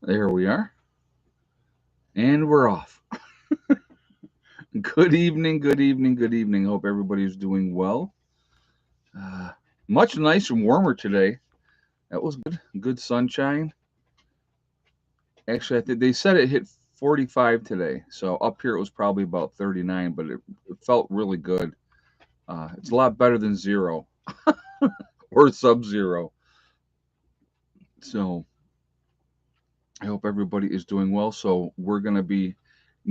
There we are. And we're off. Good evening, good evening, good evening. Hope everybody's doing well. Uh, Much nicer and warmer today. That was good. Good sunshine. Actually, I think they said it hit 45 today. So up here it was probably about 39, but it felt really good. It's a lot better than zero or sub zero. So I hope everybody is doing well. So we're going to be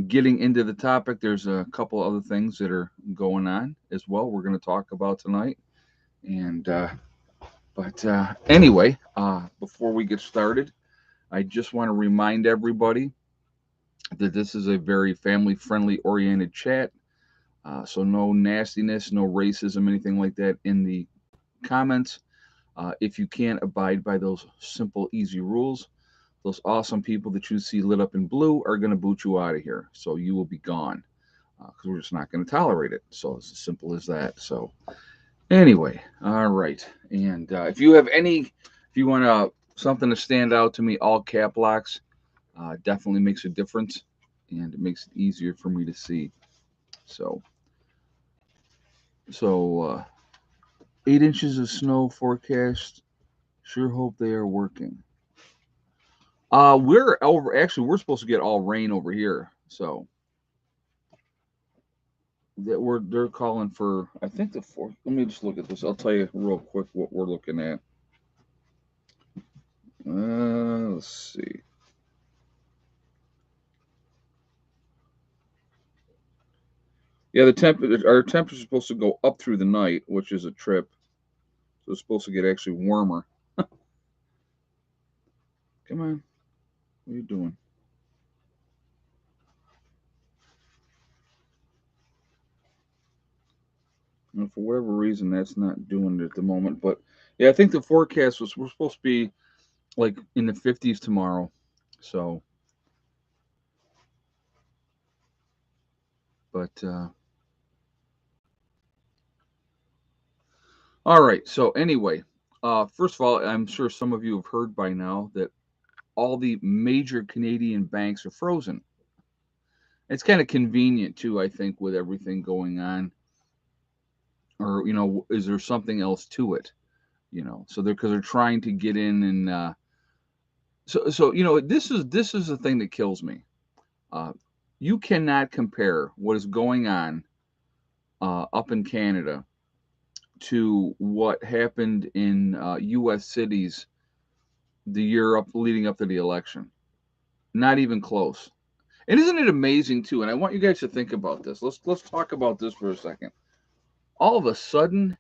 getting into the topic. There's a couple other things that are going on as well we're going to talk about tonight. And anyway, before we get started, I just want to remind everybody that this is a very family friendly oriented chat. So no nastiness, no racism, anything like that in the comments. If you can't abide by those simple, easy rules, those awesome people that you see lit up in blue are going to boot you out of here. So you will be gone because we're just not going to tolerate it. So it's as simple as that. So anyway, all right. And if you want something to stand out to me, all cap locks definitely makes a difference, and it makes it easier for me to see. So, so 8 inches of snow forecast. Sure hope they are working. We're over. Actually, we're supposed to get all rain over here. So they're calling for. I think the fourth. Let me just look at this. I'll tell you real quick what we're looking at. Let's see. Yeah, our temperature is supposed to go up through the night, which is a trip. So it's supposed to get actually warmer. Come on, what are you doing? And for whatever reason, that's not doing it at the moment. But yeah, I think the forecast was we're supposed to be like in the 50s tomorrow. So, but all right. So anyway, first of all, I'm sure some of you have heard by now that all the major Canadian banks are frozen. It's kind of convenient too, I think, with everything going on. Or is there something else to it? So they're because they're trying to get in and this is the thing that kills me. Uh, you cannot compare what is going on up in Canada to what happened in U.S. cities the year up leading up to the election. Not even close. And isn't it amazing too? And I want you guys to think about this. Let's talk about this for a second. All of a sudden,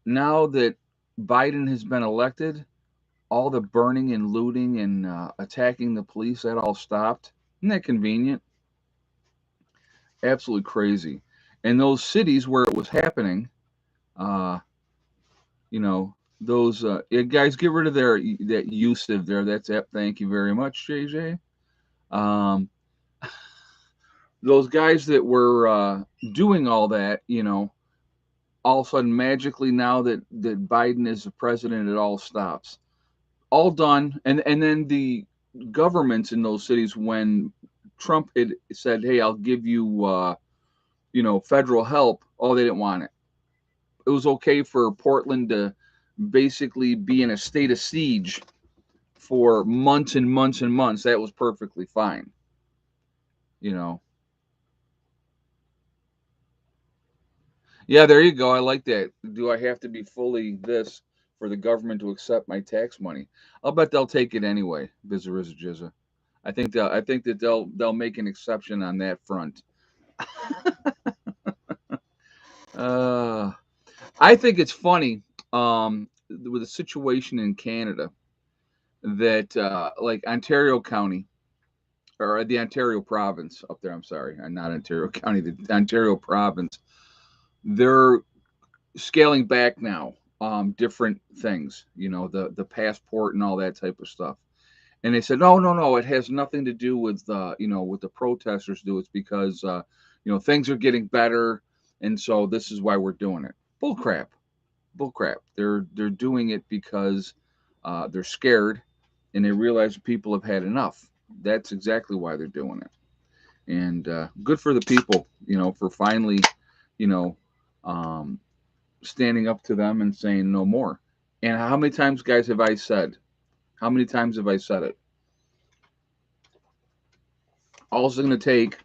now that Biden has been elected, all the burning and looting and attacking the police that all stopped. Isn't that convenient? Absolutely crazy. And those cities where it was happening, uh, you know, those yeah, guys, get rid of that use there. That's it. Thank you very much, JJ. Um, those guys that were doing all that, all of a sudden magically now that Biden is the president, it all stops. All done, and then the governments in those cities when Trump had said, "Hey, I'll give you federal help," oh, they didn't want it. It was okay for Portland to basically be in a state of siege for months and months and months. That was perfectly fine. You know. Yeah, there you go. I like that. Do I have to be fully this for the government to accept my tax money? I'll bet they'll take it anyway. Bizarre is a jizza. I think that they'll make an exception on that front. Uh, I think it's funny with the situation in Canada that like Ontario County or the Ontario province up there. I'm sorry, not Ontario County, the Ontario province. They're scaling back now. Different things, the passport and all that type of stuff. And they said, no, no, no, it has nothing to do with with the protesters do. It's because things are getting better, and so this is why we're doing it. Bull crap, bull crap. They're doing it because they're scared, and they realize people have had enough. That's exactly why they're doing it. And good for the people, for finally, you know, um, standing up to them and saying no more. And how many times, guys, have I said? How many times have I said it? All it's going to take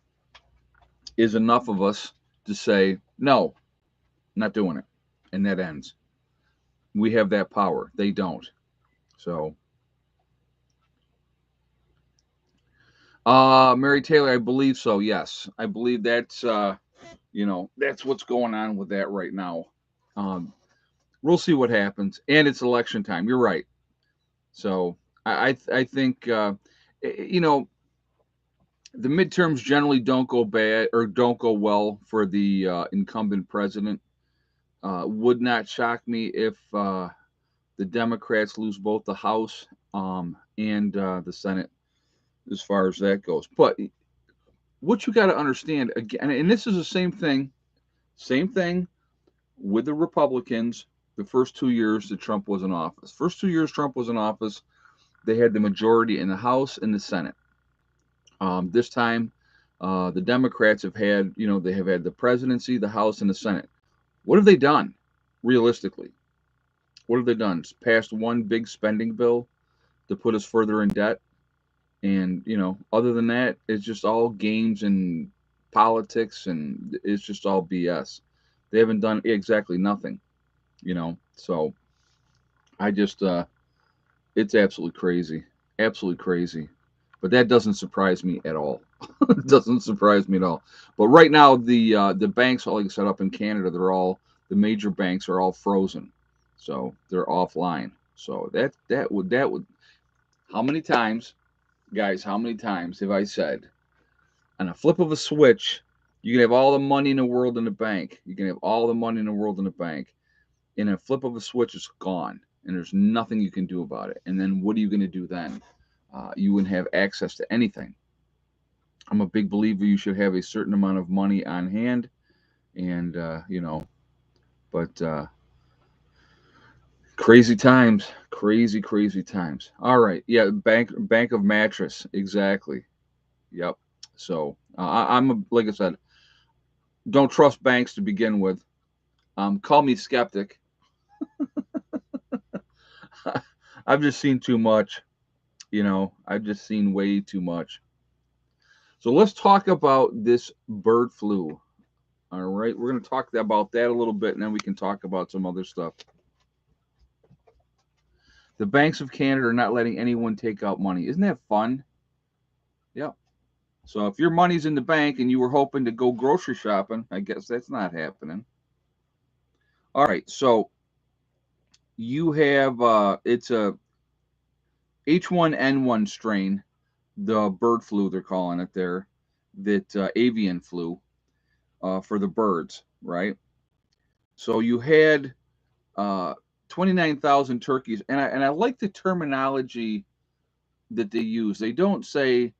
is enough of us to say no, not doing it, and that ends. We have that power. They don't. So, Mary Taylor, I believe so. Yes, I believe that's what's going on with that right now. Um, we'll see what happens, and it's election time. You're right. So I think you know the midterms generally don't go bad or don't go well for the incumbent president. Would not shock me if the Democrats lose both the House and the Senate as far as that goes. But what you got to understand again, and this is the same thing with the Republicans. The first 2 years that Trump was in office, first 2 years Trump was in office, they had the majority in the House and the Senate. This time, the Democrats have had, they have had the presidency, the House, and the Senate. What have they done, realistically? What have they done? Passed one big spending bill to put us further in debt, and other than that, it's just all games and politics, and it's just all BS. They haven't done exactly nothing, So I just, it's absolutely crazy, absolutely crazy. But that doesn't surprise me at all. It doesn't surprise me at all. But right now, the banks, like I said, up in Canada, the major banks are all frozen, so they're offline. So that would how many times, guys? How many times have I said on a flip of a switch, you can have all the money in the world in the bank. You can have all the money in the world in the bank. In a flip of a switch, it's gone, and there's nothing you can do about it. And then what are you going to do then? You wouldn't have access to anything. I'm a big believer you should have a certain amount of money on hand, and but crazy times, crazy times. All right, yeah, bank of mattress, exactly. Yep. So like I said, don't trust banks to begin with. Call me skeptic. I've just seen too much. I've just seen way too much. So let's talk about this bird flu. All right, we're going to talk about that a little bit, and then we can talk about some other stuff. The banks of Canada are not letting anyone take out money. Isn't that fun? Yep. So if your money's in the bank and you were hoping to go grocery shopping, I guess that's not happening. All right. So you have it's a H1N1 strain, the bird flu they're calling it there, that avian flu for the birds, right? So you had uh, 29,000 turkeys, and I like the terminology that they use. They don't say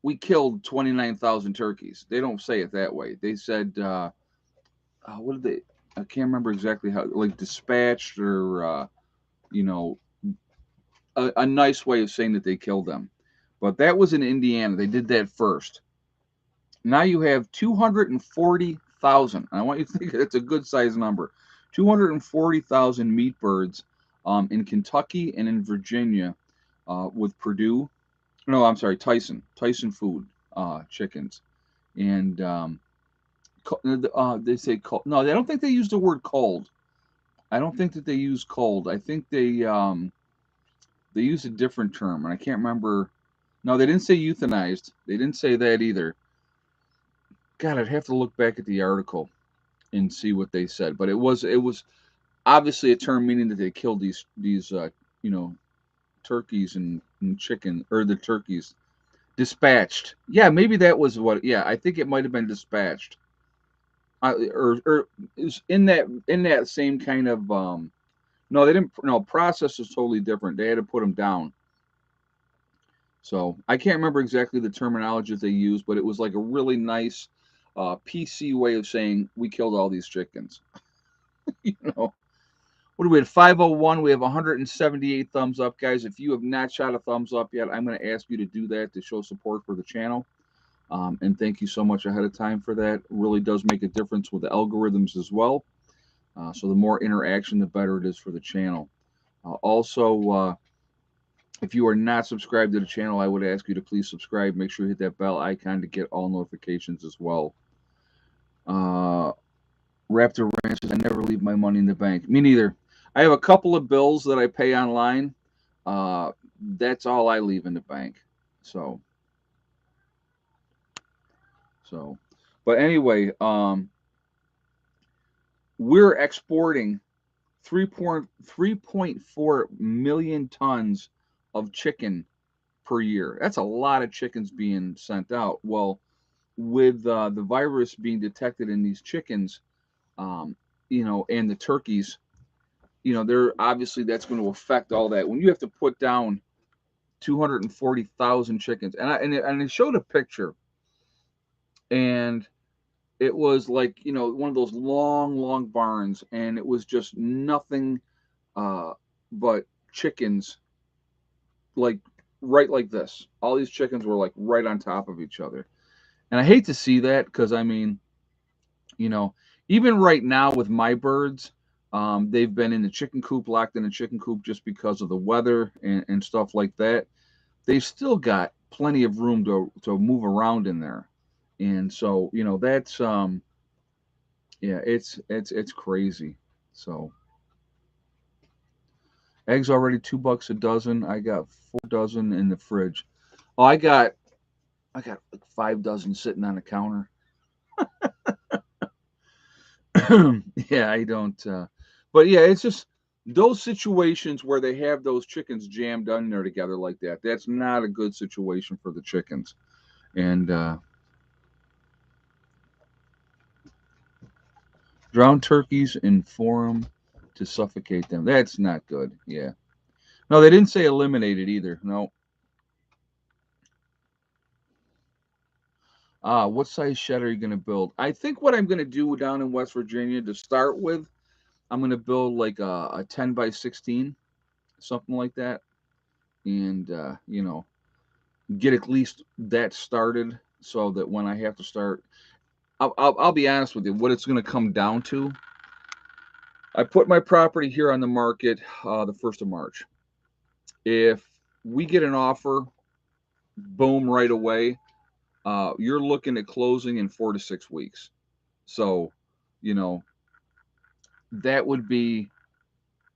we killed 29,000 turkeys. They don't say it that way. They said, what did they? I can't remember exactly how, like dispatched or, you know, a nice way of saying that they killed them. But that was in Indiana. They did that first. Now you have 240,000. I want you to think it's a good size number. 240,000 meat birds in Kentucky and in Virginia with Purdue. No, I'm sorry, Tyson Food chickens. And they say cold. No, I don't think they use the word cold. I don't think that they use cold. I think they use a different term, and I can't remember. No, they didn't say euthanized. They didn't say that either. God, I'd have to look back at the article and see what they said. But it was obviously a term meaning that they killed these you know turkeys and chicken or the turkeys dispatched. Yeah, maybe that was what. Yeah, I think it might have been dispatched. Or it was in that same kind of no, they didn't. No, process is totally different. They had to put them down. So I can't remember exactly the terminology that they used, but it was like a really nice PC way of saying we killed all these chickens. you know. What do we have? 501. We have 178 thumbs up, guys. If you have not shot a thumbs up yet, I'm going to ask you to do that to show support for the channel. And thank you so much ahead of time for that. It really does make a difference with the algorithms as well. So the more interaction, the better it is for the channel. Also, if you are not subscribed to the channel, I would ask you to please subscribe. Make sure you hit that bell icon to get all notifications as well. Raptor Ranches, I never leave my money in the bank. Me neither. I have a couple of bills that I pay online. That's all I leave in the bank. So, but anyway, we're exporting 3.4 million tons of chicken per year. That's a lot of chickens being sent out. Well, with the virus being detected in these chickens, you know, and the turkeys, you know, they're obviously that's going to affect all that. When you have to put down 240,000 chickens, and I showed a picture, and it was like, you know, one of those long barns, and it was just nothing but chickens, like right like this. All these chickens were like right on top of each other, and I hate to see that because I mean, you know, even right now with my birds, they've been in the chicken coop, locked in a chicken coop just because of the weather and stuff like that. They've still got plenty of room to move around in there, and so you know that's yeah, it's crazy. So eggs already $2 a dozen. I got 4 dozen in the fridge. Oh, I got like 5 dozen sitting on the counter. Yeah, I don't. But yeah, it's just those situations where they have those chickens jammed in there together like that. That's not a good situation for the chickens. And drown turkeys and form to suffocate them. That's not good. Yeah. No, they didn't say eliminated either. No. What size shed are you going to build? I think what I'm going to do down in West Virginia to start with, I'm going to build like a 10 by 16, something like that. And, you know, get at least that started so that when I have to start, I'll be honest with you, what it's going to come down to. I put my property here on the market the 1st of March. If we get an offer, boom, right away, you're looking at closing in 4 to 6 weeks. So, you know, that would be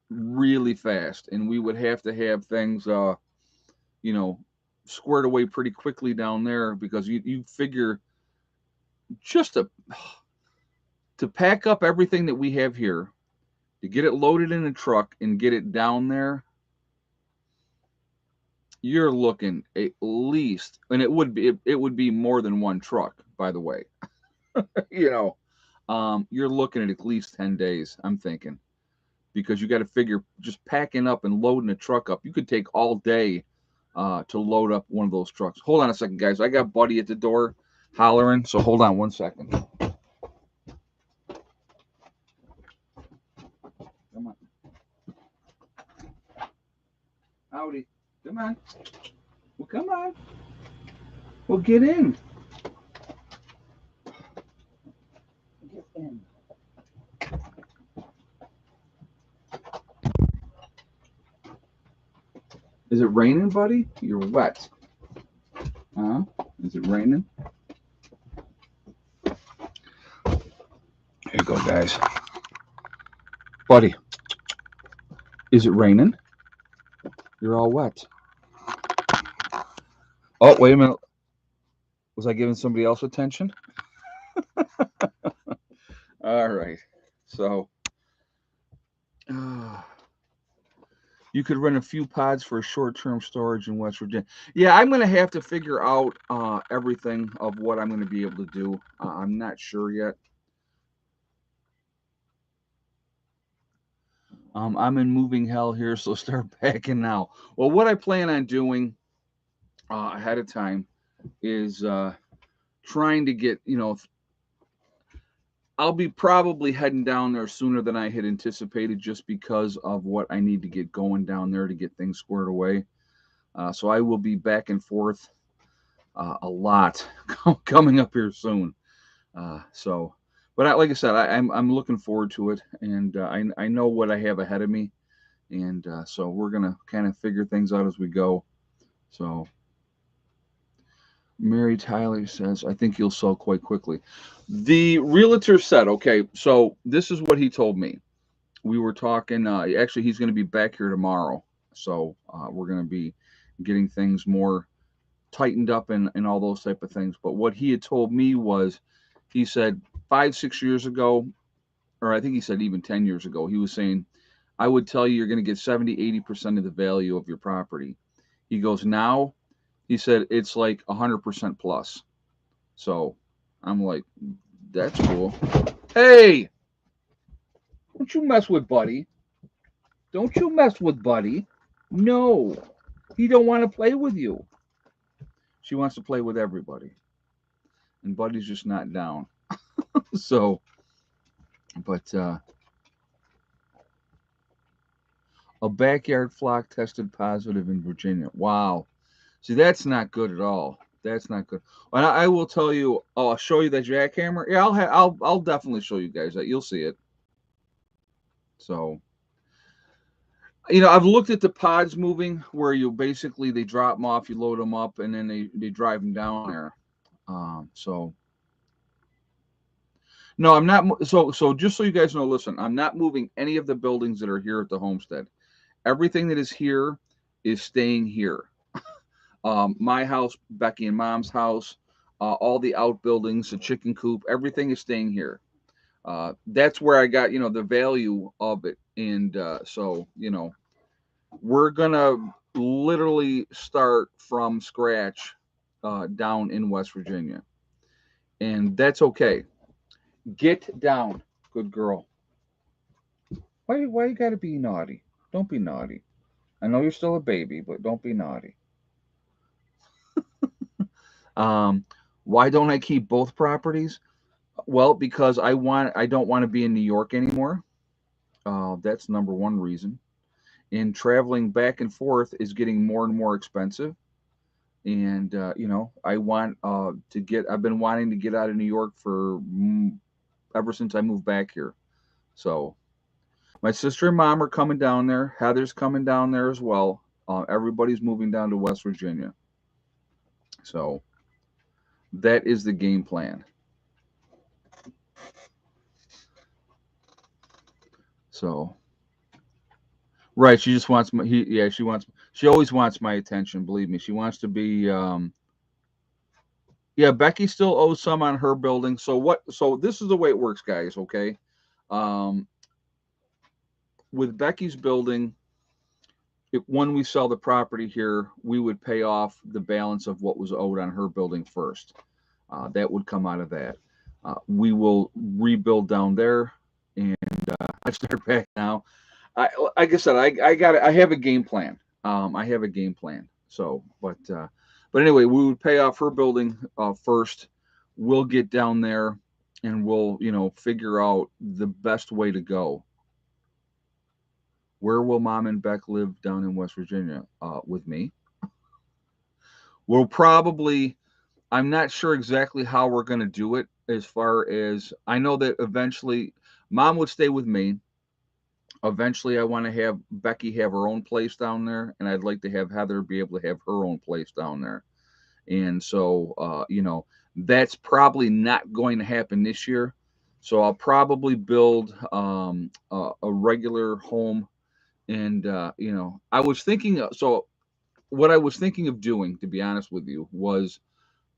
really fast, and we would have to have things, you know, squared away pretty quickly down there because you figure just to pack up everything that we have here, to get it loaded in a truck and get it down there, you're looking at least, and it would be more than one truck, by the way. You know, you're looking at least 10 days, I'm thinking, because you got to figure just packing up and loading a truck up. You could take all day to load up one of those trucks. Hold on a second, guys. I got Buddy at the door hollering, so hold on 1 second. Come on. Howdy. Come on. Well, come on. Well, get in. Get in. Is it raining, Buddy? You're wet. Huh? Is it raining? Here you go, guys. Buddy, is it raining? You're all wet. Oh, wait a minute. Was I giving somebody else attention? All right. So, you could rent a few pods for short-term storage in West Virginia. Yeah, I'm going to have to figure out everything of what I'm going to be able to do. I'm not sure yet. I'm in moving hell here, so start packing now. Well, what I plan on doing ahead of time is trying to get, you know, I'll be probably heading down there sooner than I had anticipated, just because of what I need to get going down there to get things squared away. So I will be back and forth a lot coming up here soon. So, but like I said, I'm looking forward to it, and I know what I have ahead of me, and so we're gonna kind of figure things out as we go. So Mary Tyler says, I think you'll sell quite quickly. The realtor said, okay, so this is what he told me. We were talking, actually, he's going to be back here tomorrow. So we're going to be getting things more tightened up and all those type of things. But what he had told me was, he said 5, 6 years ago, or I think he said even 10 years ago, he was saying, I would tell you you're going to get 70, 80% of the value of your property. He goes, now, he said, it's like 100% plus. So I'm like, that's cool. Hey, don't you mess with Buddy. Don't you mess with Buddy. No, he don't want to play with you. She wants to play with everybody. And Buddy's just not down. So, but a backyard flock tested positive in Virginia. Wow. See, that's not good at all. That's not good. And I will tell you. Oh, I'll show you that jackhammer. Yeah, I'll definitely show you guys that. You'll see it. So, I've looked at the pods moving, where you basically they drop them off, you load them up, and then they drive them down there. So no, I'm not. So just so you guys know, listen, I'm not moving any of the buildings that are here at the homestead. Everything that is here is staying here. My house, Becky and Mom's house, all the outbuildings, the chicken coop, everything is staying here. That's where I got the value of it, and so we're gonna literally start from scratch down in West Virginia, and that's okay. Get down, good girl. Why you gotta be naughty? Don't be naughty. I know you're still a baby, but don't be naughty. Um, why don't I keep both properties? Well, because I don't want to be in New York anymore. That's number one reason. And traveling back and forth is getting more and more expensive. And I want to get. I've been wanting to get out of New York for ever since I moved back here. So my sister and mom are coming down there. Heather's coming down there as well. Everybody's moving down to West Virginia. So that is the game plan. So right, she just wants my. Yeah, she wants. She always wants my attention. Believe me, she wants to be. Yeah, Becky still owes some on her building. So what? So this is the way it works, guys. Okay, um, with Becky's building, when we sell the property here, we would pay off the balance of what was owed on her building first. That would come out of that. We will rebuild down there, and I start back now. Like I said, I have a game plan. I have a game plan. So, but anyway, we would pay off her building first. We'll get down there, and we'll figure out the best way to go. Where will Mom and Beck live down in West Virginia? With me. We'll probably. I'm not sure exactly how we're going to do it. As far as I know, that eventually, Mom would stay with me. Eventually, I want to have Becky have her own place down there, and I'd like to have Heather be able to have her own place down there. And so, that's probably not going to happen this year. So I'll probably build a regular home, and I was thinking. So what I was thinking of doing, to be honest with you, was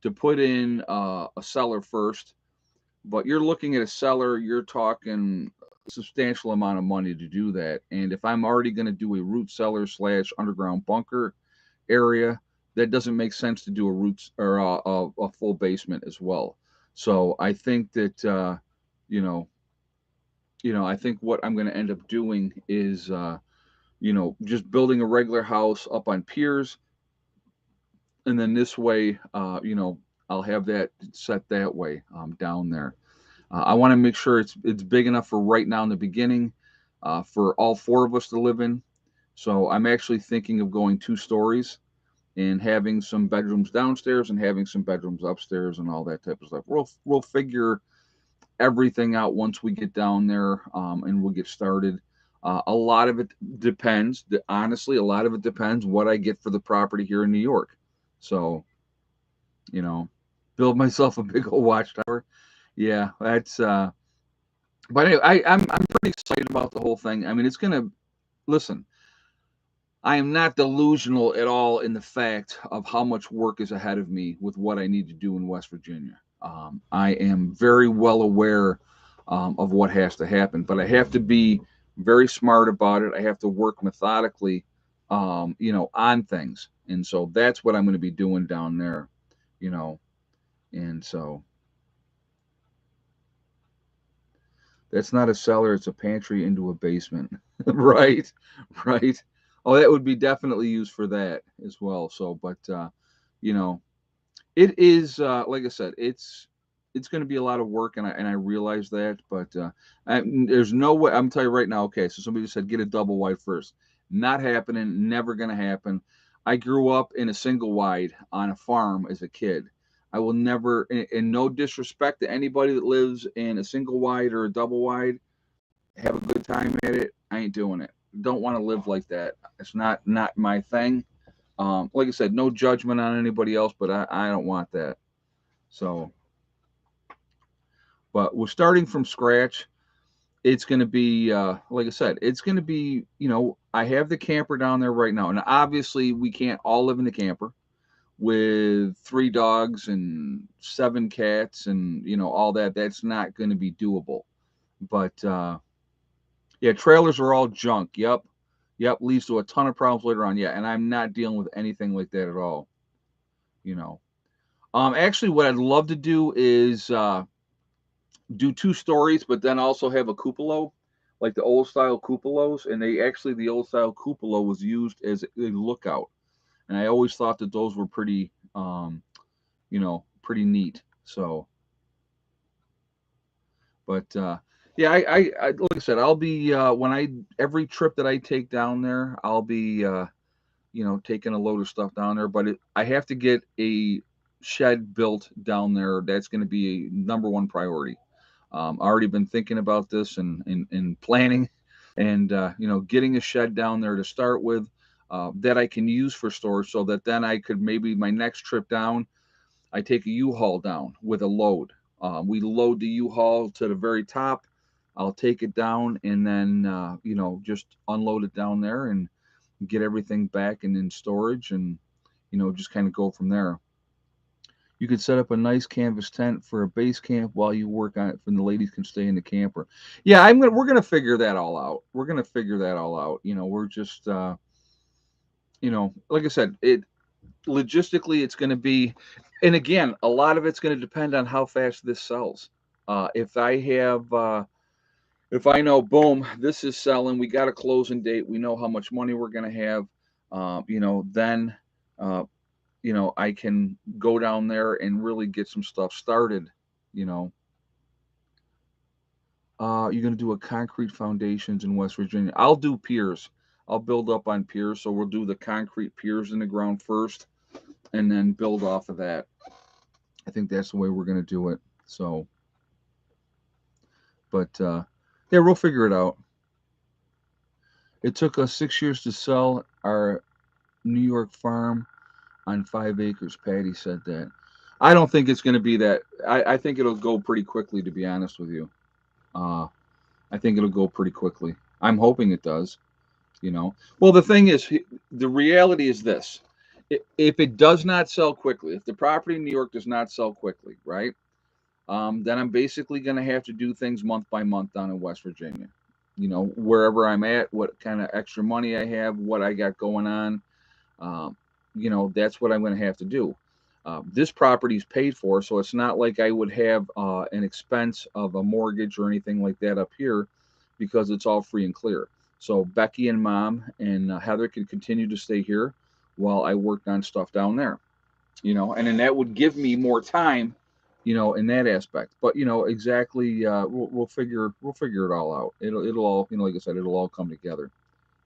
to put in a cellar first. But you're looking at a cellar, you're talking a substantial amount of money to do that. And if I'm already going to do a root cellar / underground bunker area, that doesn't make sense to do a roots or a full basement as well. So I think that you know, I think what I'm going to end up doing is just building a regular house up on piers, and then this way, I'll have that set that way down there. I want to make sure it's big enough for right now in the beginning, for all four of us to live in. So I'm actually thinking of going 2 stories and having some bedrooms downstairs and having some bedrooms upstairs and all that type of stuff. We'll figure everything out once we get down there, and we'll get started. A lot of it depends. Honestly, a lot of it depends what I get for the property here in New York. So, you know, build myself a big old watchtower. Yeah, that's. But anyway, I'm pretty excited about the whole thing. I mean, it's gonna listen. I am not delusional at all in the fact of how much work is ahead of me with what I need to do in West Virginia. I am very well aware of what has to happen, but I have to be very smart about it. I have to work methodically, on things. And so that's what I'm going to be doing down there, you know. And so that's not a cellar, it's a pantry into a basement. Right, right. Oh, that would be definitely used for that as well. So, but you know, it is like I said, it's going to be a lot of work, and I realize that. But there's no way. I'm telling you right now. Okay, so somebody said get a double wide first. Not happening. Never going to happen. I grew up in a single wide on a farm as a kid. I will never, and no disrespect to anybody that lives in a single wide or a double wide, have a good time at it. I ain't doing it. Don't want to live like that. It's not my thing. Like I said, no judgment on anybody else, but I don't want that. So, but we're starting from scratch. It's going to be, like I said, it's going to be, I have the camper down there right now. And obviously, we can't all live in the camper with 3 dogs and 7 cats and, all that. That's not going to be doable. But, yeah, trailers are all junk. Yep. Yep. Leads to a ton of problems later on. Yeah. And I'm not dealing with anything like that at all. You know, actually, what I'd love to do is do 2 stories, but then also have a cupola, like the old style cupolas. And the old style cupola was used as a lookout. And I always thought that those were pretty, pretty neat. So, but yeah, like I said, I'll be every trip that I take down there, I'll be taking a load of stuff down there. But I have to get a shed built down there. That's going to be a number one priority. Already been thinking about this and planning, and getting a shed down there to start with, that I can use for storage, so that then I could maybe my next trip down, I take a U-Haul down with a load. We load the U-Haul to the very top. I'll take it down and then just unload it down there and get everything back and in storage, and just kind of go from there. You could set up a nice canvas tent for a base camp while you work on it, and the ladies can stay in the camper. Yeah, we're gonna figure that all out. We're gonna figure that all out. We're just like I said, it logistically it's gonna be, and again, a lot of it's gonna depend on how fast this sells. If I know, boom, this is selling, we got a closing date, we know how much money we're gonna have, then uh, I can go down there and really get some stuff started. You know, you're going to do a concrete foundations in West Virginia. I'll do piers. I'll build up on piers. So we'll do the concrete piers in the ground first and then build off of that. I think that's the way we're going to do it. So, but yeah, we'll figure it out. It took us 6 years to sell our New York farm on 5 acres. Patty said that. I don't think it's going to be that. I think it'll go pretty quickly, to be honest with you. Uh, I think it'll go pretty quickly. I'm hoping it does. Well, the thing is, the reality is this: if it does not sell quickly, if the property in New York does not sell quickly, right? Then I'm basically going to have to do things month by month down in West Virginia. Wherever I'm at, what kind of extra money I have, what I got going on. Um, that's what I'm going to have to do. This property is paid for, so it's not like I would have an expense of a mortgage or anything like that up here, because it's all free and clear. So Becky and Mom and Heather can continue to stay here while I worked on stuff down there. And then that would give me more time you know, in that aspect. But you know, exactly, we'll figure it all out. It'll all, you know, like I said, it'll all come together.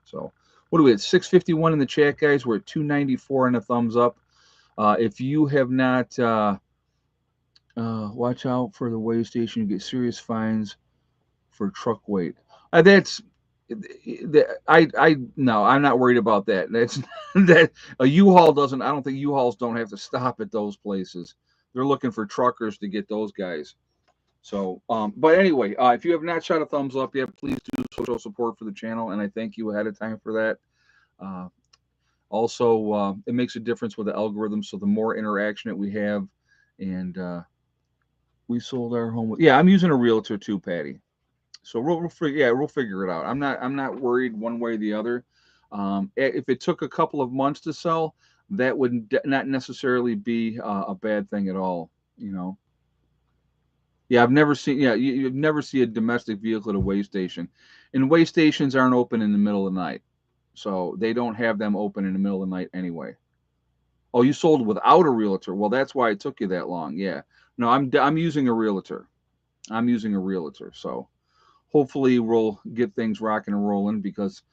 So, what are we at? 651 in the chat, guys. We're at 294 and a thumbs up. If you have not, watch out for the weigh station. You get serious fines for truck weight. That's I no, I'm not worried about that. That's that a U-Haul doesn't. I don't think U-Hauls don't have to stop at those places. They're looking for truckers to get those guys. So, but anyway, if you have not shot a thumbs up yet, please do show support for the channel, and I thank you ahead of time for that. Uh, Also, it makes a difference with the algorithm. So the more interaction that we have, and we sold our home. Yeah, I'm using a realtor too, Patty. So we'll figure it out. I'm not worried one way or the other. If it took a couple of months to sell, that would not necessarily be a bad thing at all. You know. Yeah, I've never seen. Yeah, you've never see a domestic vehicle at a weigh station, and weigh stations aren't open in the middle of the night, so they don't have them open in the middle of the night anyway. Oh, you sold without a realtor. Well, that's why it took you that long. Yeah. No, I'm using a realtor. I'm using a realtor. So hopefully we'll get things rocking and rolling because,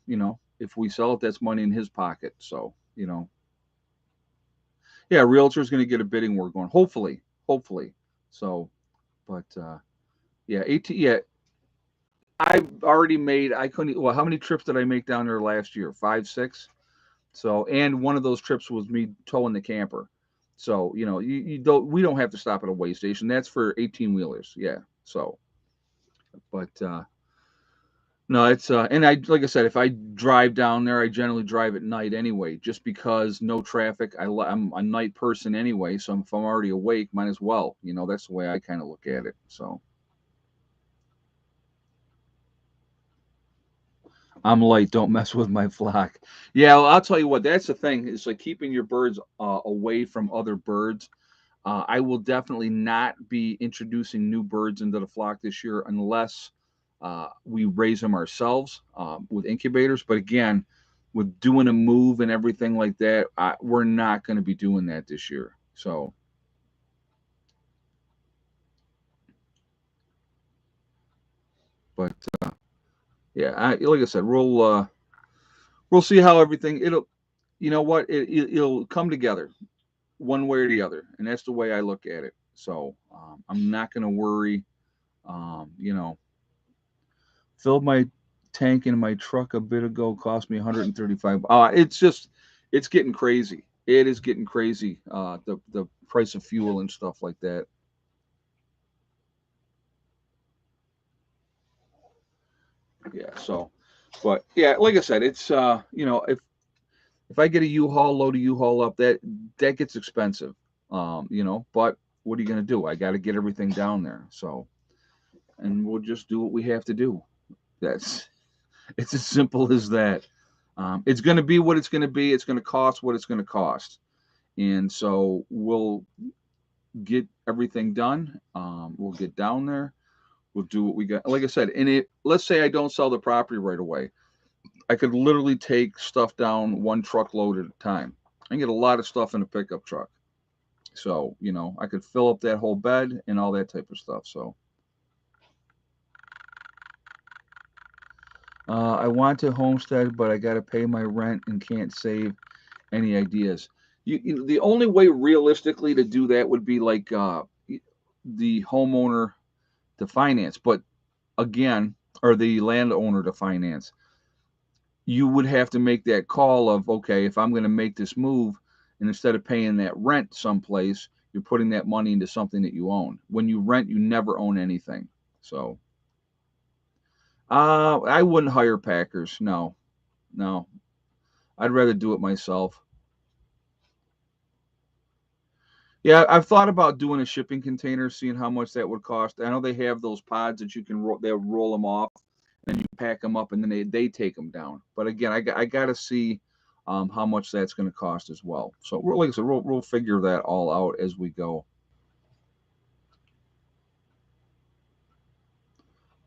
you know, if we sell it, that's money in his pocket. So, you know, yeah, realtor's going to get a bidding war going. Hopefully. So, but yeah, 18. Yeah, I've already made. I couldn't. Well, how many trips did I make down there last year? Five, six. So, and one of those trips was me towing the camper. So, you know, you don't, we don't have to stop at a weigh station. That's for 18 wheelers. Yeah. So, but, no, it's, and I, like I said, if I drive down there, I generally drive at night anyway, just because no traffic. I'm a night person anyway. So if I'm already awake, might as well, you know, that's the way I kind of look at it. So I'm light. Don't mess with my flock. Yeah. Well, I'll tell you what, that's the thing. It's like keeping your birds away from other birds. I will definitely not be introducing new birds into the flock this year unless we raise them ourselves with incubators. But again, with doing a move and everything like that, we're not going to be doing that this year. So, but yeah, like I said, we'll see how everything it'll. You know what? It'll come together one way or the other, and that's the way I look at it. So I'm not going to worry. You know, filled my tank in my truck a bit ago. Cost me 135. It's just, it's getting crazy. It is getting crazy. The price of fuel and stuff like that. Yeah. So, but yeah, like I said, it's you know, if I get a U-Haul, load a U-Haul up, that gets expensive. You know, but what are you gonna do? I got to get everything down there. So, and we'll just do what we have to do. That's it's as simple as that. It's going to be what it's going to be. It's going to cost what it's going to cost. And so we'll get everything done. We'll get down there. We'll do what we got. Like I said, and let's say I don't sell the property right away. I could literally take stuff down one truckload at a time. I can get a lot of stuff in a pickup truck. So, you know, I could fill up that whole bed and all that type of stuff. So, I want to homestead, but I got to pay my rent and can't save. Any ideas? The only way realistically to do that would be like the homeowner to finance, but again, or the landowner to finance. You would have to make that call of, okay, if I'm going to make this move, and instead of paying that rent someplace, you're putting that money into something that you own. When you rent, you never own anything. So, I wouldn't hire packers. No, no, I'd rather do it myself. Yeah, I've thought about doing a shipping container, seeing how much that would cost. I know they have those pods that you can they'll roll them off, and you pack them up, and then they take them down. But again, I got to see how much that's going to cost as well. So like I said, we'll figure that all out as we go.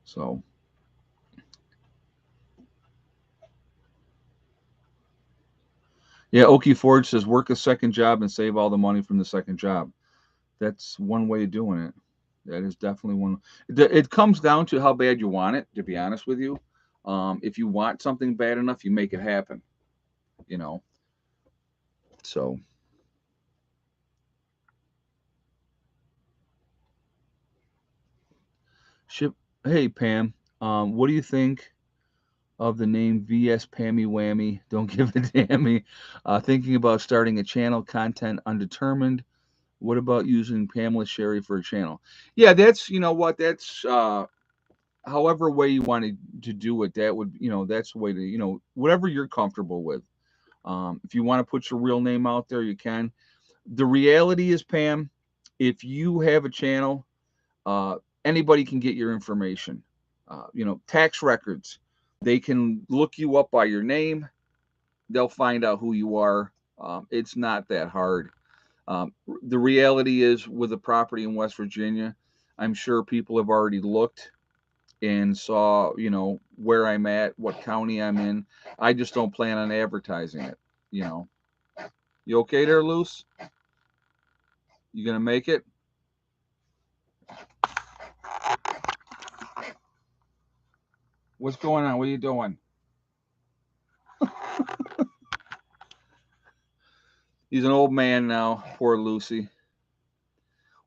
So yeah, Okie Ford says work a second job and save all the money from the second job. That's one way of doing it. That is definitely one. It comes down to how bad you want it, to be honest with you. If you want something bad enough, you make it happen, you know. So, ship. Hey, Pam, what do you think of the name VS Pammy Whammy? Don't give a dammy. Thinking about starting a channel, content undetermined. What about using Pamela Sherry for a channel? Yeah, that's, you know what, that's however way you wanted to do it, that would, that's the way to, whatever you're comfortable with. If you want to put your real name out there, you can. The reality is, Pam, if you have a channel, uh, anybody can get your information. Tax records, they can look you up by your name. They'll find out who you are. It's not that hard. The reality is, with a property in West Virginia, I'm sure people have already looked and saw, where I'm at, what county I'm in. I just don't plan on advertising it. You know, you okay there, Luce? You gonna make it? What's going on? What are you doing? He's an old man now. Poor Lucy.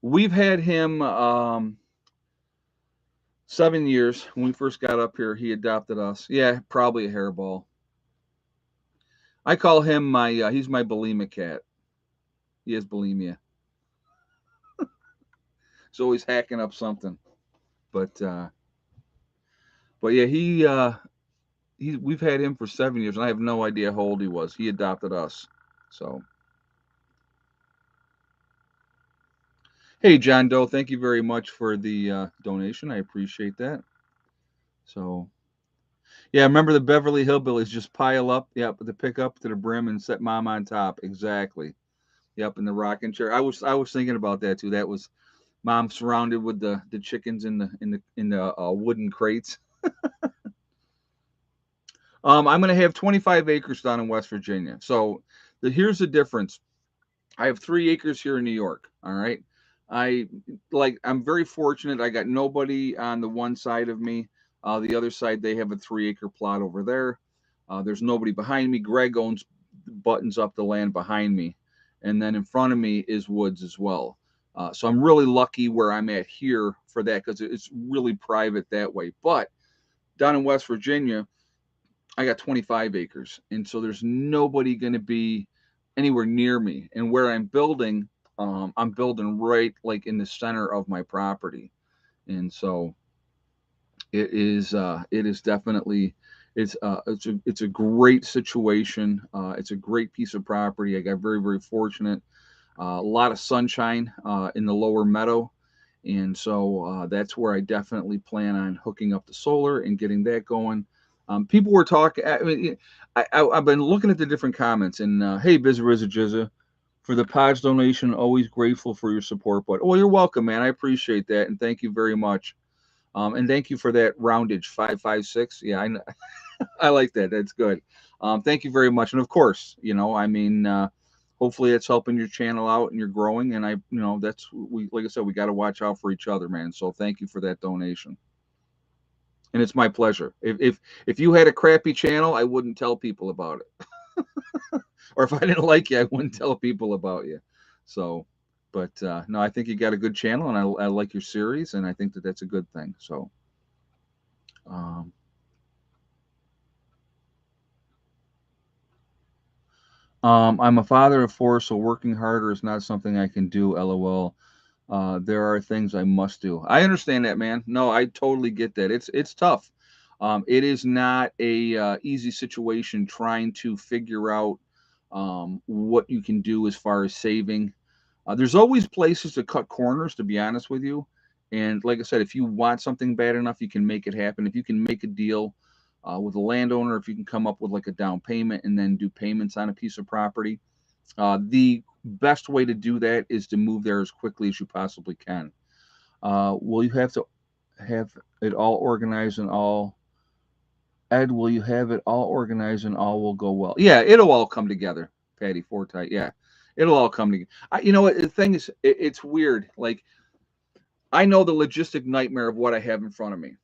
We've had him 7 years. When we first got up here, he adopted us. Yeah, probably a hairball. I call him my. He's my bulimic cat. He has bulimia. He's always hacking up something. But yeah, we've had him for 7 years, and I have no idea how old he was. He adopted us. So, hey, John Doe, thank you very much for the donation. I appreciate that. So, yeah, remember the Beverly Hillbillies just pile up, yep, the pick up to the brim and set mom on top. Exactly. Yep, in the rocking chair. I was thinking about that too. That was mom surrounded with the chickens in the wooden crates. I'm going to have 25 acres down in West Virginia. So here's the difference. I have 3 acres here in New York. All right. I'm very fortunate. I got nobody on the one side of me. The other side, they have a 3 acre plot over there. There's nobody behind me. Greg buttons up the land behind me. And then in front of me is woods as well. So I'm really lucky where I'm at here for that, because it's really private that way. But down in West Virginia, I got 25 acres. And so there's nobody going to be anywhere near me. And where I'm building right like in the center of my property. And so it is definitely, it's a great situation. It's a great piece of property. I got very, very fortunate. A lot of sunshine in the lower meadow. And so that's where I definitely plan on hooking up the solar and getting that going. People were talking. I mean, I've been looking at the different comments, and hey, Bizarrizza, for the Podge donation, always grateful for your support. But well, you're welcome, man. I appreciate that, and thank you very much. And thank you for that roundage 556. Yeah, I like that. That's good. Thank you very much. And of course, I mean, hopefully it's helping your channel out and you're growing. And that's like I said, we got to watch out for each other, man. So thank you for that donation. And it's my pleasure. If you had a crappy channel, I wouldn't tell people about it. Or if I didn't like you, I wouldn't tell people about you. So, but no, I think you got a good channel, and I like your series, and I think that that's a good thing. So, um, I'm a father of four, so working harder is not something I can do. LOL. There are things I must do. I understand that, man. No, I totally get that. It's tough. It is not a easy situation trying to figure out what you can do as far as saving. There's always places to cut corners, to be honest with you. And like I said, if you want something bad enough, you can make it happen. If you can make a deal with a landowner, if you can come up with like a down payment and then do payments on a piece of property, the best way to do that is to move there as quickly as you possibly can. Will you have to have it all organized and all? Ed, will you have it all organized and all will go well? Yeah, it'll all come together, Patty Fortight. Yeah, It'll all come together. You know what? The thing is, it's weird. Like, I know the logistic nightmare of what I have in front of me,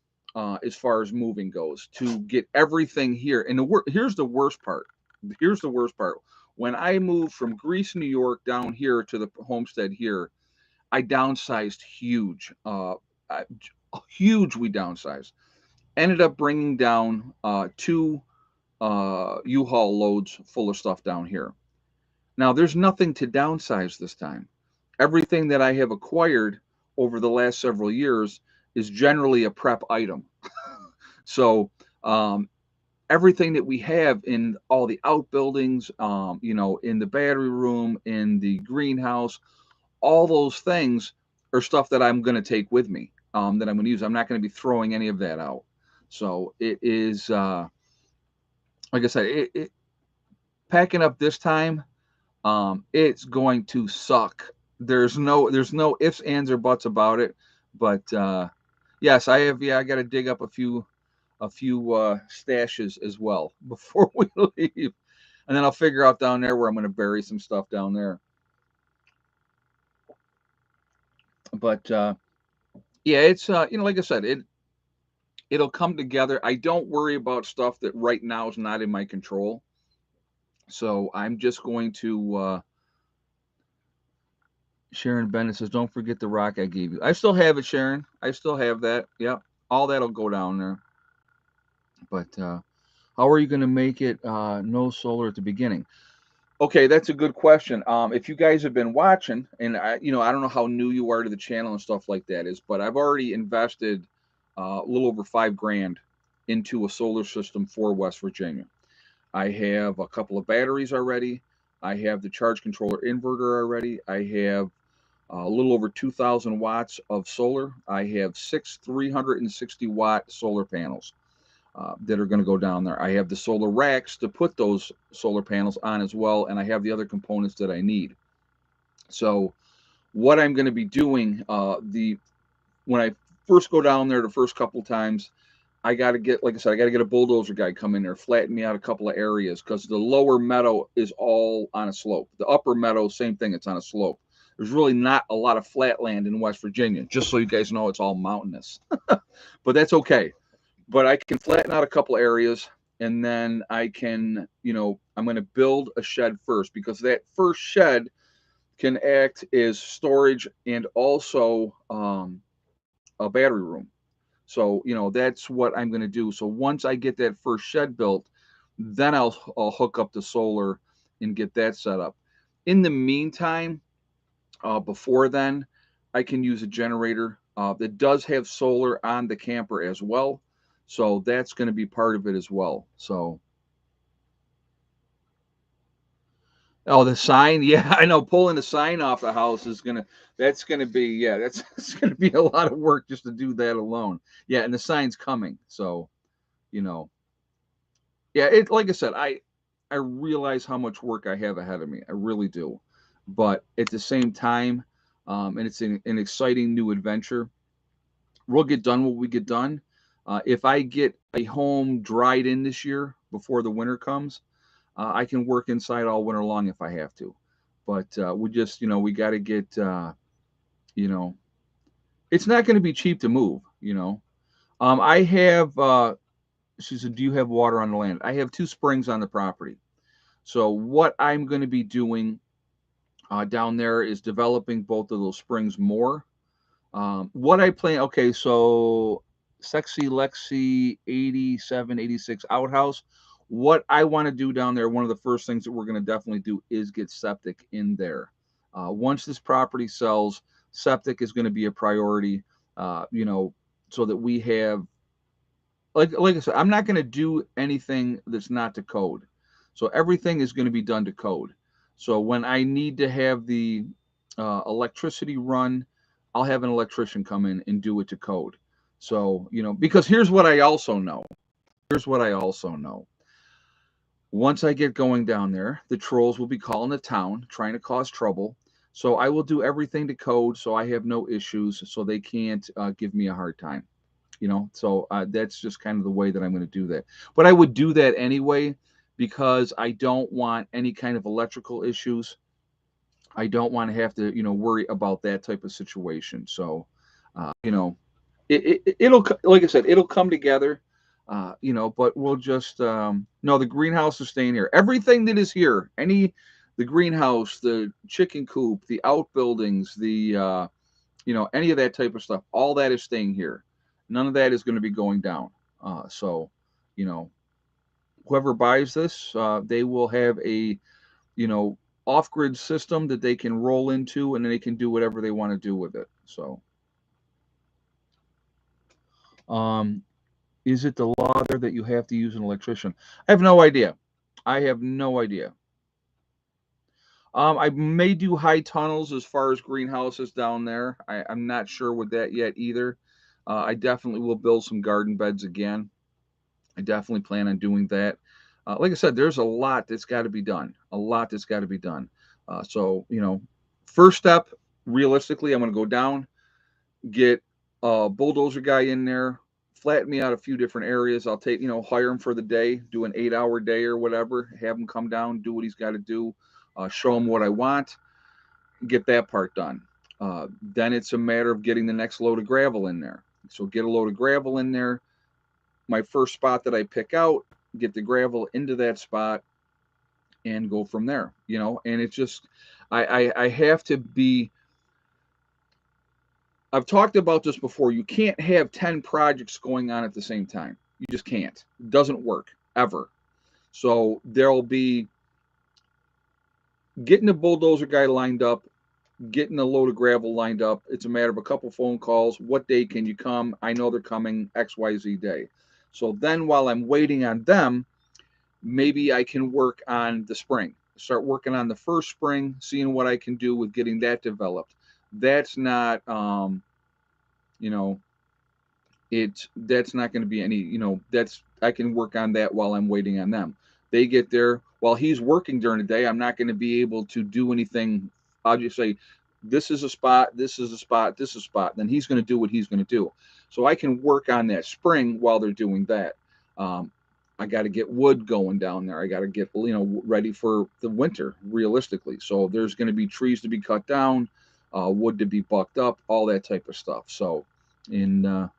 as far as moving goes, to get everything here. And here's the worst part. Here's the worst part. When I moved from Greece, New York, down here to the homestead here, I downsized huge. Huge. We downsized. Ended up bringing down two U-Haul loads full of stuff down here. Now, there's nothing to downsize this time. Everything that I have acquired over the last several years is generally a prep item. So, everything that we have in all the outbuildings, in the battery room, in the greenhouse, all those things are stuff that I'm going to take with me, that I'm going to use. I'm not going to be throwing any of that out. So it is, like I said, packing up this time, it's going to suck. There's no ifs, ands, or buts about it. But yes, I have. Yeah, I got to dig up a few stashes as well before we leave, and then I'll figure out down there where I'm going to bury some stuff down there. But yeah, it's like I said, it'll come together. I don't worry about stuff that right now is not in my control. So I'm just going to. Sharon Bennett says, "Don't forget the rock I gave you." I still have it, Sharon. I still have that. Yep, all that'll go down there. But how are you going to make it no solar at the beginning? Okay, that's a good question. If you guys have been watching, and I don't know how new you are to the channel and stuff like that is, but I've already invested a little over 5 grand into a solar system for West Virginia. I have a couple of batteries already. I have the charge controller inverter already. I have a little over 2,000 watts of solar. I have 6 360-watt solar panels that are going to go down there. I have the solar racks to put those solar panels on as well, and I have the other components that I need. So what I'm going to be doing, the when I first go down there the first couple times, I got to get, like I said, I got to get a bulldozer guy come in there, flatten me out a couple of areas because the lower meadow is all on a slope. The upper meadow, same thing, it's on a slope. There's really not a lot of flat land in West Virginia. Just so you guys know, it's all mountainous, but that's okay. But I can flatten out a couple areas, and then I can, I'm going to build a shed first because that first shed can act as storage and also a battery room. So, that's what I'm going to do. So once I get that first shed built, then I'll hook up the solar and get that set up. In the meantime, before then, I can use a generator that does have solar on the camper as well. So that's going to be part of it as well. So, oh, the sign, yeah, I know. Pulling the sign off the house that's gonna be, yeah, that's gonna be a lot of work just to do that alone. Yeah, and the sign's coming. So, you know, yeah, like I said, I realize how much work I have ahead of me. I really do. But at the same time, and it's an exciting new adventure. We'll get done what we get done. If I get a home dried in this year before the winter comes, I can work inside all winter long if I have to. But we just, we got to get, you know, it's not going to be cheap to move. I have, she said, do you have water on the land? I have 2 springs on the property. So what I'm going to be doing down there is developing both of those springs more. What I plan, okay, so Sexy Lexi 87, 86 outhouse. What I want to do down there, one of the first things that we're going to definitely do is get septic in there. Once this property sells, septic is going to be a priority, so that we have, like I said, I'm not going to do anything that's not to code. So everything is going to be done to code. So when I need to have the electricity run, I'll have an electrician come in and do it to code. So, because here's what I also know. Here's what I also know. Once I get going down there, the trolls will be calling the town, trying to cause trouble. So I will do everything to code so I have no issues, so they can't give me a hard time. So that's just kind of the way that I'm going to do that. But I would do that anyway because I don't want any kind of electrical issues I don't want to have to, worry about that type of situation. So, you know, it'll, like I said, it'll come together, but we'll just, no, the greenhouse is staying here. Everything that is here, the greenhouse, the chicken coop, the outbuildings, any of that type of stuff, all that is staying here. None of that is going to be going down. So, you know, whoever buys this, they will have a, you know, off-grid system that they can roll into, and then they can do whatever they want to do with it. So, um, is it the law there that you have to use an electrician? I have no idea. I have no idea. I may do high tunnels as far as greenhouses down there. I'm not sure with that yet either. I definitely will build some garden beds again. I definitely plan on doing that. Like I said, there's a lot that's got to be done. A lot that's got to be done. So, first step, realistically, I'm going to go down, get a bulldozer guy in there, flatten me out a few different areas. I'll take, hire him for the day, do an 8 hour day or whatever, have him come down, do what he's got to do, show him what I want, get that part done. Then it's a matter of getting the next load of gravel in there. So get a load of gravel in there. My first spot that I pick out, get the gravel into that spot and go from there, and it's just, I have to be, I've talked about this before. You can't have 10 projects going on at the same time. You just can't. It doesn't work ever. So there'll be getting the bulldozer guy lined up, getting a load of gravel lined up. It's a matter of a couple phone calls. What day can you come? I know they're coming XYZ day. So then while I'm waiting on them, maybe I can work on the spring. Start working on the first spring, seeing what I can do with getting that developed. That's not, you know, that's not going to be any, that's, I can work on that while I'm waiting on them. They get there while he's working during the day. I'm not going to be able to do anything. I'll just say, this is a spot, this is a spot, this is a spot. Then he's going to do what he's going to do. So I can work on that spring while they're doing that. I got to get wood going down there. I got to get, ready for the winter realistically. So there's going to be trees to be cut down, wood to be bucked up, all that type of stuff. So, in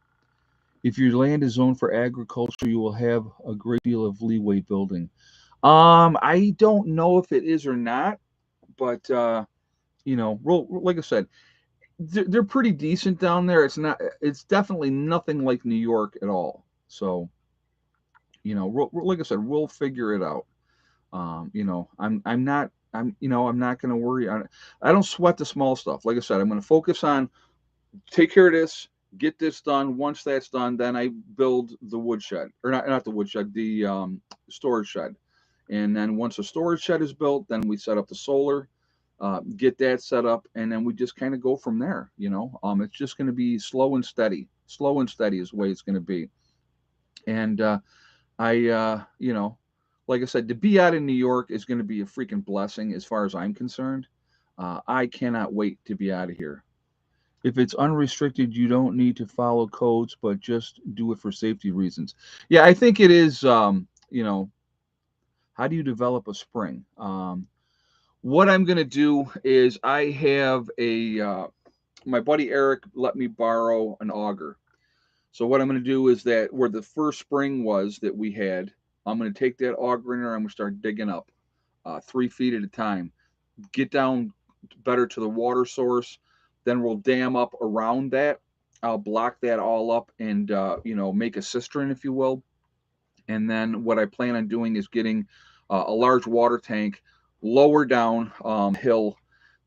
if your land is zoned for agriculture, you will have a great deal of leeway building. I don't know if it is or not, but like I said, they're pretty decent down there. It's not. It's definitely nothing like New York at all. So, like I said, we'll figure it out. I'm not. I'm not going to worry. I don't sweat the small stuff. Like I said, I'm going to focus on take care of this, get this done. Once that's done, then I build the woodshed, or not the woodshed, the storage shed. And then once the storage shed is built, then we set up the solar, get that set up, and then we just kind of go from there. It's just going to be slow and steady. Slow and steady is the way it's going to be. And like I said, to be out in New York is going to be a freaking blessing as far as I'm concerned. I cannot wait to be out of here. If it's unrestricted, you don't need to follow codes, but just do it for safety reasons. Yeah, I think it is. How do you develop a spring? What I'm going to do is I have my buddy Eric let me borrow an auger. So what I'm going to do is that where the first spring was that we had, I'm going to take that auger in there. I'm going to start digging up 3 feet at a time, get down better to the water source. Then we'll dam up around that. I'll block that all up and, make a cistern, if you will. And then what I plan on doing is getting a large water tank lower down hill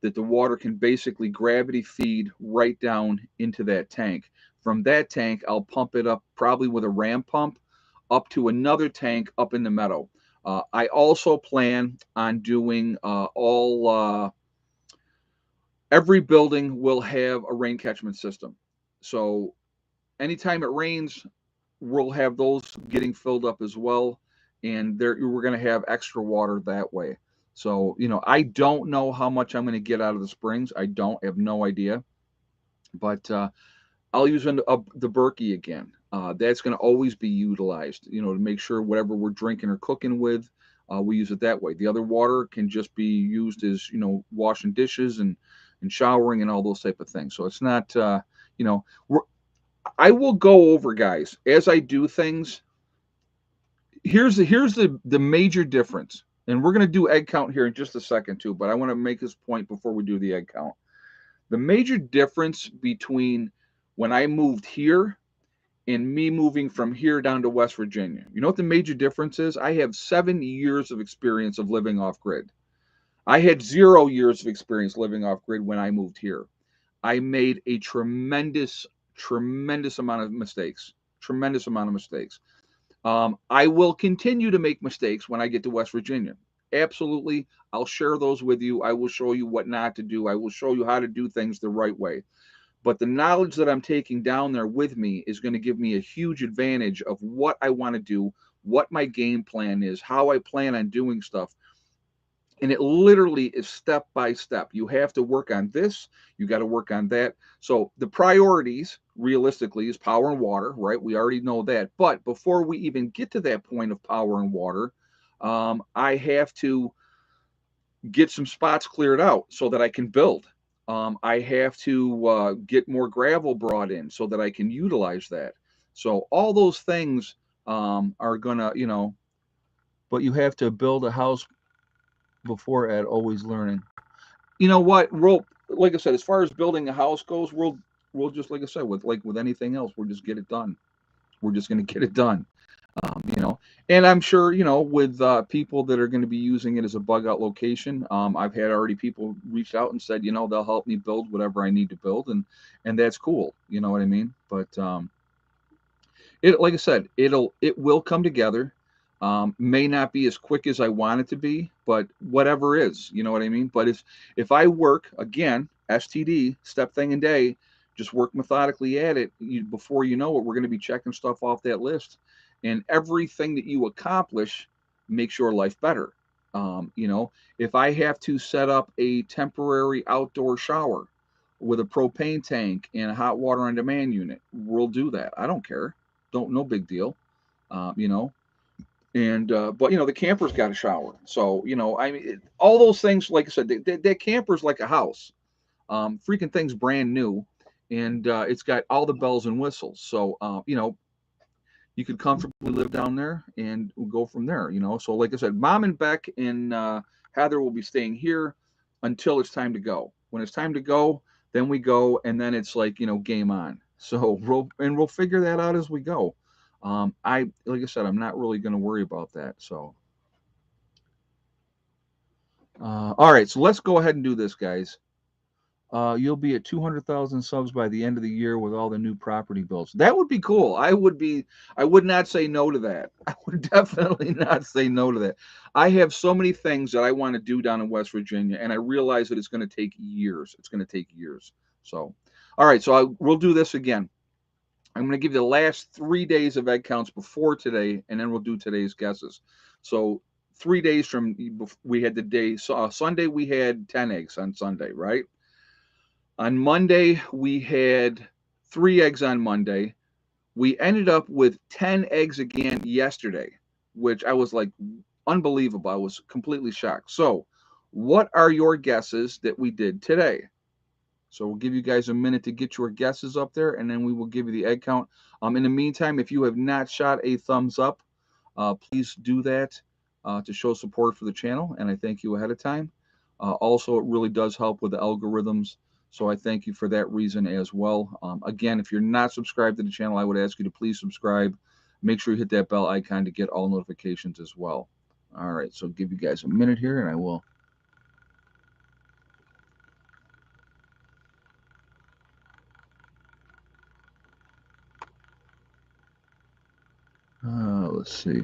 that the water can basically gravity feed right down into that tank. From that tank, I'll pump it up probably with a ram pump up to another tank up in the meadow. I also plan on doing every building will have a rain catchment system. So anytime it rains, we'll have those getting filled up as well. And we're going to have extra water that way. So, I don't know how much I'm going to get out of the springs. I don't have no idea. But I'll use the Berkey again. That's going to always be utilized, to make sure whatever we're drinking or cooking with, We use it that way. The other water can just be used as, washing dishes and showering and all those type of things. So it's not, you know, I will go over, guys, as I do things. Here's the major difference, and we're going to do egg count here in just a second too. But I want to make this point before we do the egg count. The major difference between when I moved here and me moving from here down to West Virginia. You know what the major difference is? I have 7 years of experience of living off grid. I had 0 years of experience living off grid when I moved here. I made a tremendous amount of mistakes. Tremendous amount of mistakes. I will continue to make mistakes when I get to West Virginia. Absolutely. I'll share those with you. I will show you what not to do. I will show you how to do things the right way. But the knowledge that I'm taking down there with me is going to give me a huge advantage of what I want to do, what my game plan is, how I plan on doing stuff. And it literally is step by step. You have to work on this. You got to work on that. So the priorities, realistically, is power and water, right? We already know that. But before we even get to that point of power and water, I have to get some spots cleared out so that I can build. I have to get more gravel brought in so that I can utilize that. So all those things are gonna, but you have to build a house before at always learning. You know what? Like I said, as far as building a house goes, we'll just, like I said, with anything else, we'll just get it done. We're just gonna get it done. You know, and I'm sure, with people that are going to be using it as a bug out location, I've had already people reach out and said, they'll help me build whatever I need to build, and that's cool. You know what I mean? But like I said, it will come together. May not be as quick as I want it to be, but whatever is, you know what I mean? But if I work again, STD, step thing and day, just work methodically at it, before you know it, we're going to be checking stuff off that list. And everything that you accomplish makes your life better. If I have to set up a temporary outdoor shower with a propane tank and a hot water on demand unit, we'll do that. I don't care. No big deal. You know, and but the camper's got a shower, so I mean, all those things. Like I said, that camper's like a house. Freaking thing's brand new, and it's got all the bells and whistles. So you could comfortably live down there and we'll go from there. So like I said, Mom and Beck and Heather will be staying here until it's time to go. When it's time to go, then we go, and then it's like game on. So we'll figure that out as we go. Like I said, I'm not really going to worry about that. So all right, so let's go ahead and do this, guys. You'll be at 200,000 subs by the end of the year with all the new property builds. That would be cool. I would not say no to that. I would definitely not say no to that. I have so many things that I want to do down in West Virginia, and I realize that it's going to take years. It's going to take years. So, all right, so we'll do this again. I'm going to give you the last 3 days of egg counts before today, and then we'll do today's guesses. So 3 days from, we had the day, Sunday we had 10 eggs on Sunday, right? On Monday, we had 3 eggs on Monday. We ended up with 10 eggs again yesterday, which I was like, unbelievable. I was completely shocked. So what are your guesses that we did today? So we'll give you guys a minute to get your guesses up there, and then we will give you the egg count. In the meantime, if you have not shot a thumbs up, please do that to show support for the channel, and I thank you ahead of time. Also, it really does help with the algorithms. So I thank you for that reason as well. Again, if you're not subscribed to the channel, I would ask you to please subscribe. Make sure you hit that bell icon to get all notifications as well. All right, so give you guys a minute here, and I will. Let's see.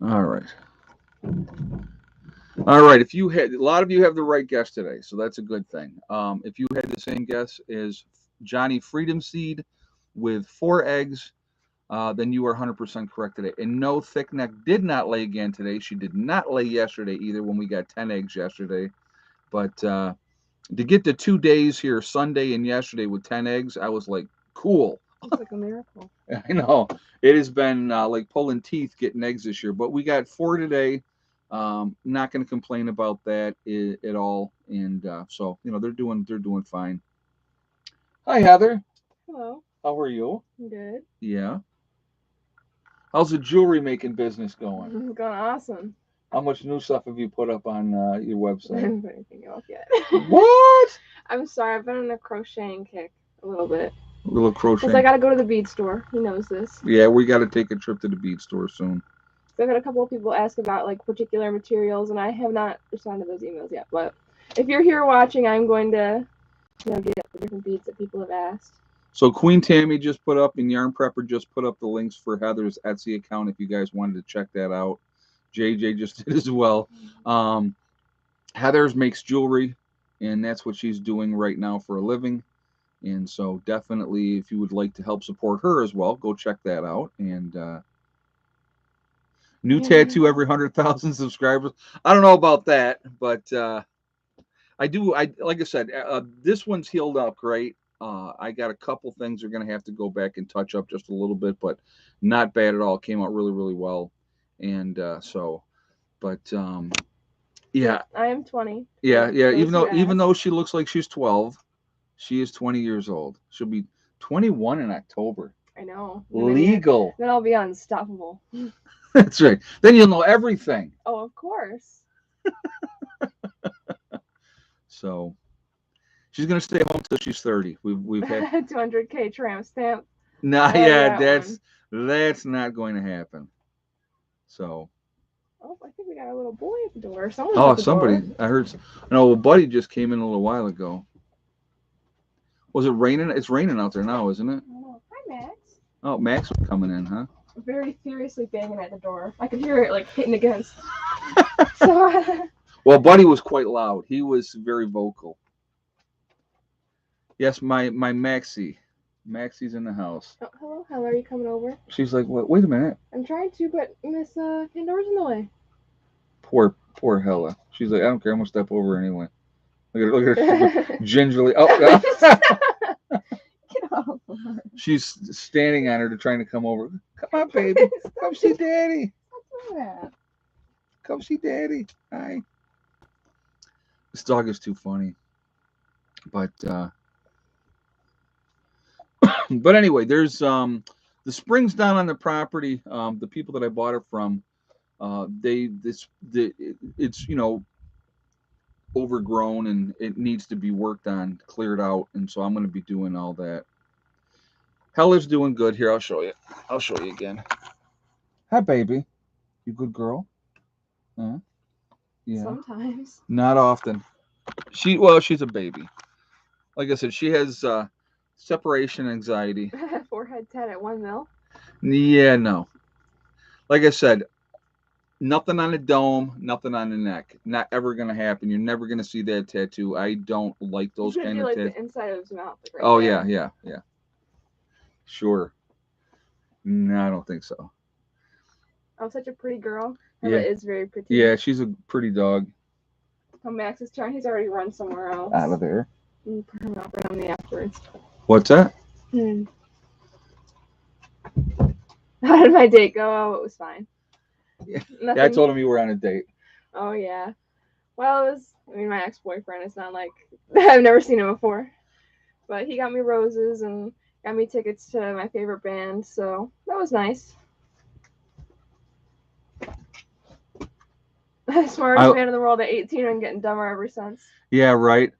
All right. All right. If you had, a lot of you have the right guess today, so that's a good thing. If you had the same guess as Johnny Freedom Seed with 4 eggs, then you are 100% correct today. And no, Thick Neck did not lay again today. She did not lay yesterday either when we got 10 eggs yesterday. But to get the 2 days here, Sunday and yesterday with 10 eggs, I was like, cool. It's like a miracle. I know it has been like pulling teeth getting eggs this year, but we got 4 today. Not going to complain about that at all, and so they're doing fine. Hi Heather, Hello. how are you? I'm good. Yeah. How's the jewelry making business going? Going awesome. How much new stuff have you put up on your I website? haven't put anything else yet. What? I'm sorry. I've been on a crocheting kick a little bit. A little Because I crochet. got to go to the bead store. He knows this. Yeah, we got to take a trip to the bead store soon. So I've had a couple of people ask about like particular materials, and I have not responded to those emails yet. But if you're here watching, I'm going to, get the different beads that people have asked. So Queen Tammy just put up and Yarn Prepper just put up the links for Heather's Etsy account if you guys wanted to check that out. JJ just did as well. Um, Heather's makes jewelry, and that's what she's doing right now for a living. And so definitely, if you would like to help support her as well, go check that out. And new tattoo every 100,000 subscribers. I don't know about that, but I do. I like I said, this one's healed up great. I got a couple things are going to have to go back and touch up just a little bit, but not bad at all. It came out really, really well, and but yeah, I am 20. yeah, yeah. Those who Even asked. though she looks like she's 12, she is 20 years old. She'll be 21 in October. I know. Legal. Then I'll be unstoppable. That's right. Then you'll know everything. Oh, of course. So she's gonna stay home till she's 30. We've had 200K tramp stamp. nah, Oh, yeah, that that's not going to happen. So Oh, I think we got a little boy at the door. Someone's oh, at the somebody door. I heard. No, a buddy just came in a little while ago. Was it raining? It's raining out there now, isn't it? Oh, hi, Max. Oh, Max was coming in, huh? Very furiously banging at the door. I could hear it like hitting against. So, Well, Buddy was quite loud. He was very vocal. Yes, my Maxie. Maxie's in the house. oh, hello, Hella, are you coming over? She's like, wait a minute. I'm trying to, but Miss Pandora's in the way. Poor Hella. She's like, I don't care. I'm gonna step over anyway. Look at her gingerly. Oh, Get off of her. she's standing on her to trying to come over. Come on, baby. Come see Daddy. Yeah. Come see Daddy. Hi. This dog is too funny. But but anyway, there's the springs down on the property. The people that I bought it from, it's overgrown and it needs to be worked on, cleared out, and so I'm going to be doing all that. Hella's doing good. Here, I'll show you. I'll show you again. Hi, baby. You good girl? Huh? Yeah. Sometimes. Not often. She's a baby. Like I said, she has separation anxiety. Forehead tat at 1 mil. Yeah, no. Like I said, nothing on the dome, nothing on the neck. Not ever gonna happen. You're never gonna see that tattoo. I don't like those It's gonna kind be of like tattoos. the inside of his mouth. Like right Oh there. yeah. Sure. No, I don't think so. I'm such a pretty girl. Yeah. Ella is very pretty. Yeah, she's a pretty dog. Oh, Max's turn. He's already run somewhere else. Out of there. Put him out right on the afterwards. What's that? How did my date go? Oh, it was fine. Yeah. Nothing. Yeah, I told him you were on a date. Oh, yeah. Well, it was, my ex-boyfriend. It's not like I've never seen him before. But he got me roses and got me tickets to my favorite band, so that was nice. Smartest man in the world at 18 and getting dumber ever since. Yeah, right.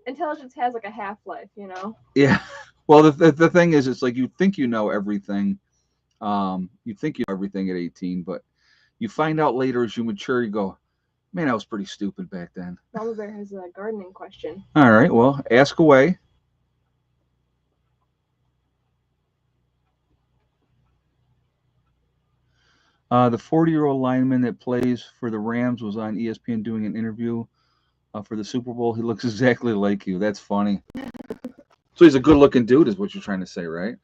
Intelligence has like a half-life, Yeah. Well, the thing is, it's like you think you know everything. You think you know everything at 18, but you find out later as you mature, you go, man, I was pretty stupid back then. Mama Bear has a gardening question. All right, well, ask away. The 40-year-old lineman that plays for the Rams was on ESPN doing an interview for the Super Bowl. He looks exactly like you. That's funny. So he's a good-looking dude, is what you're trying to say, right?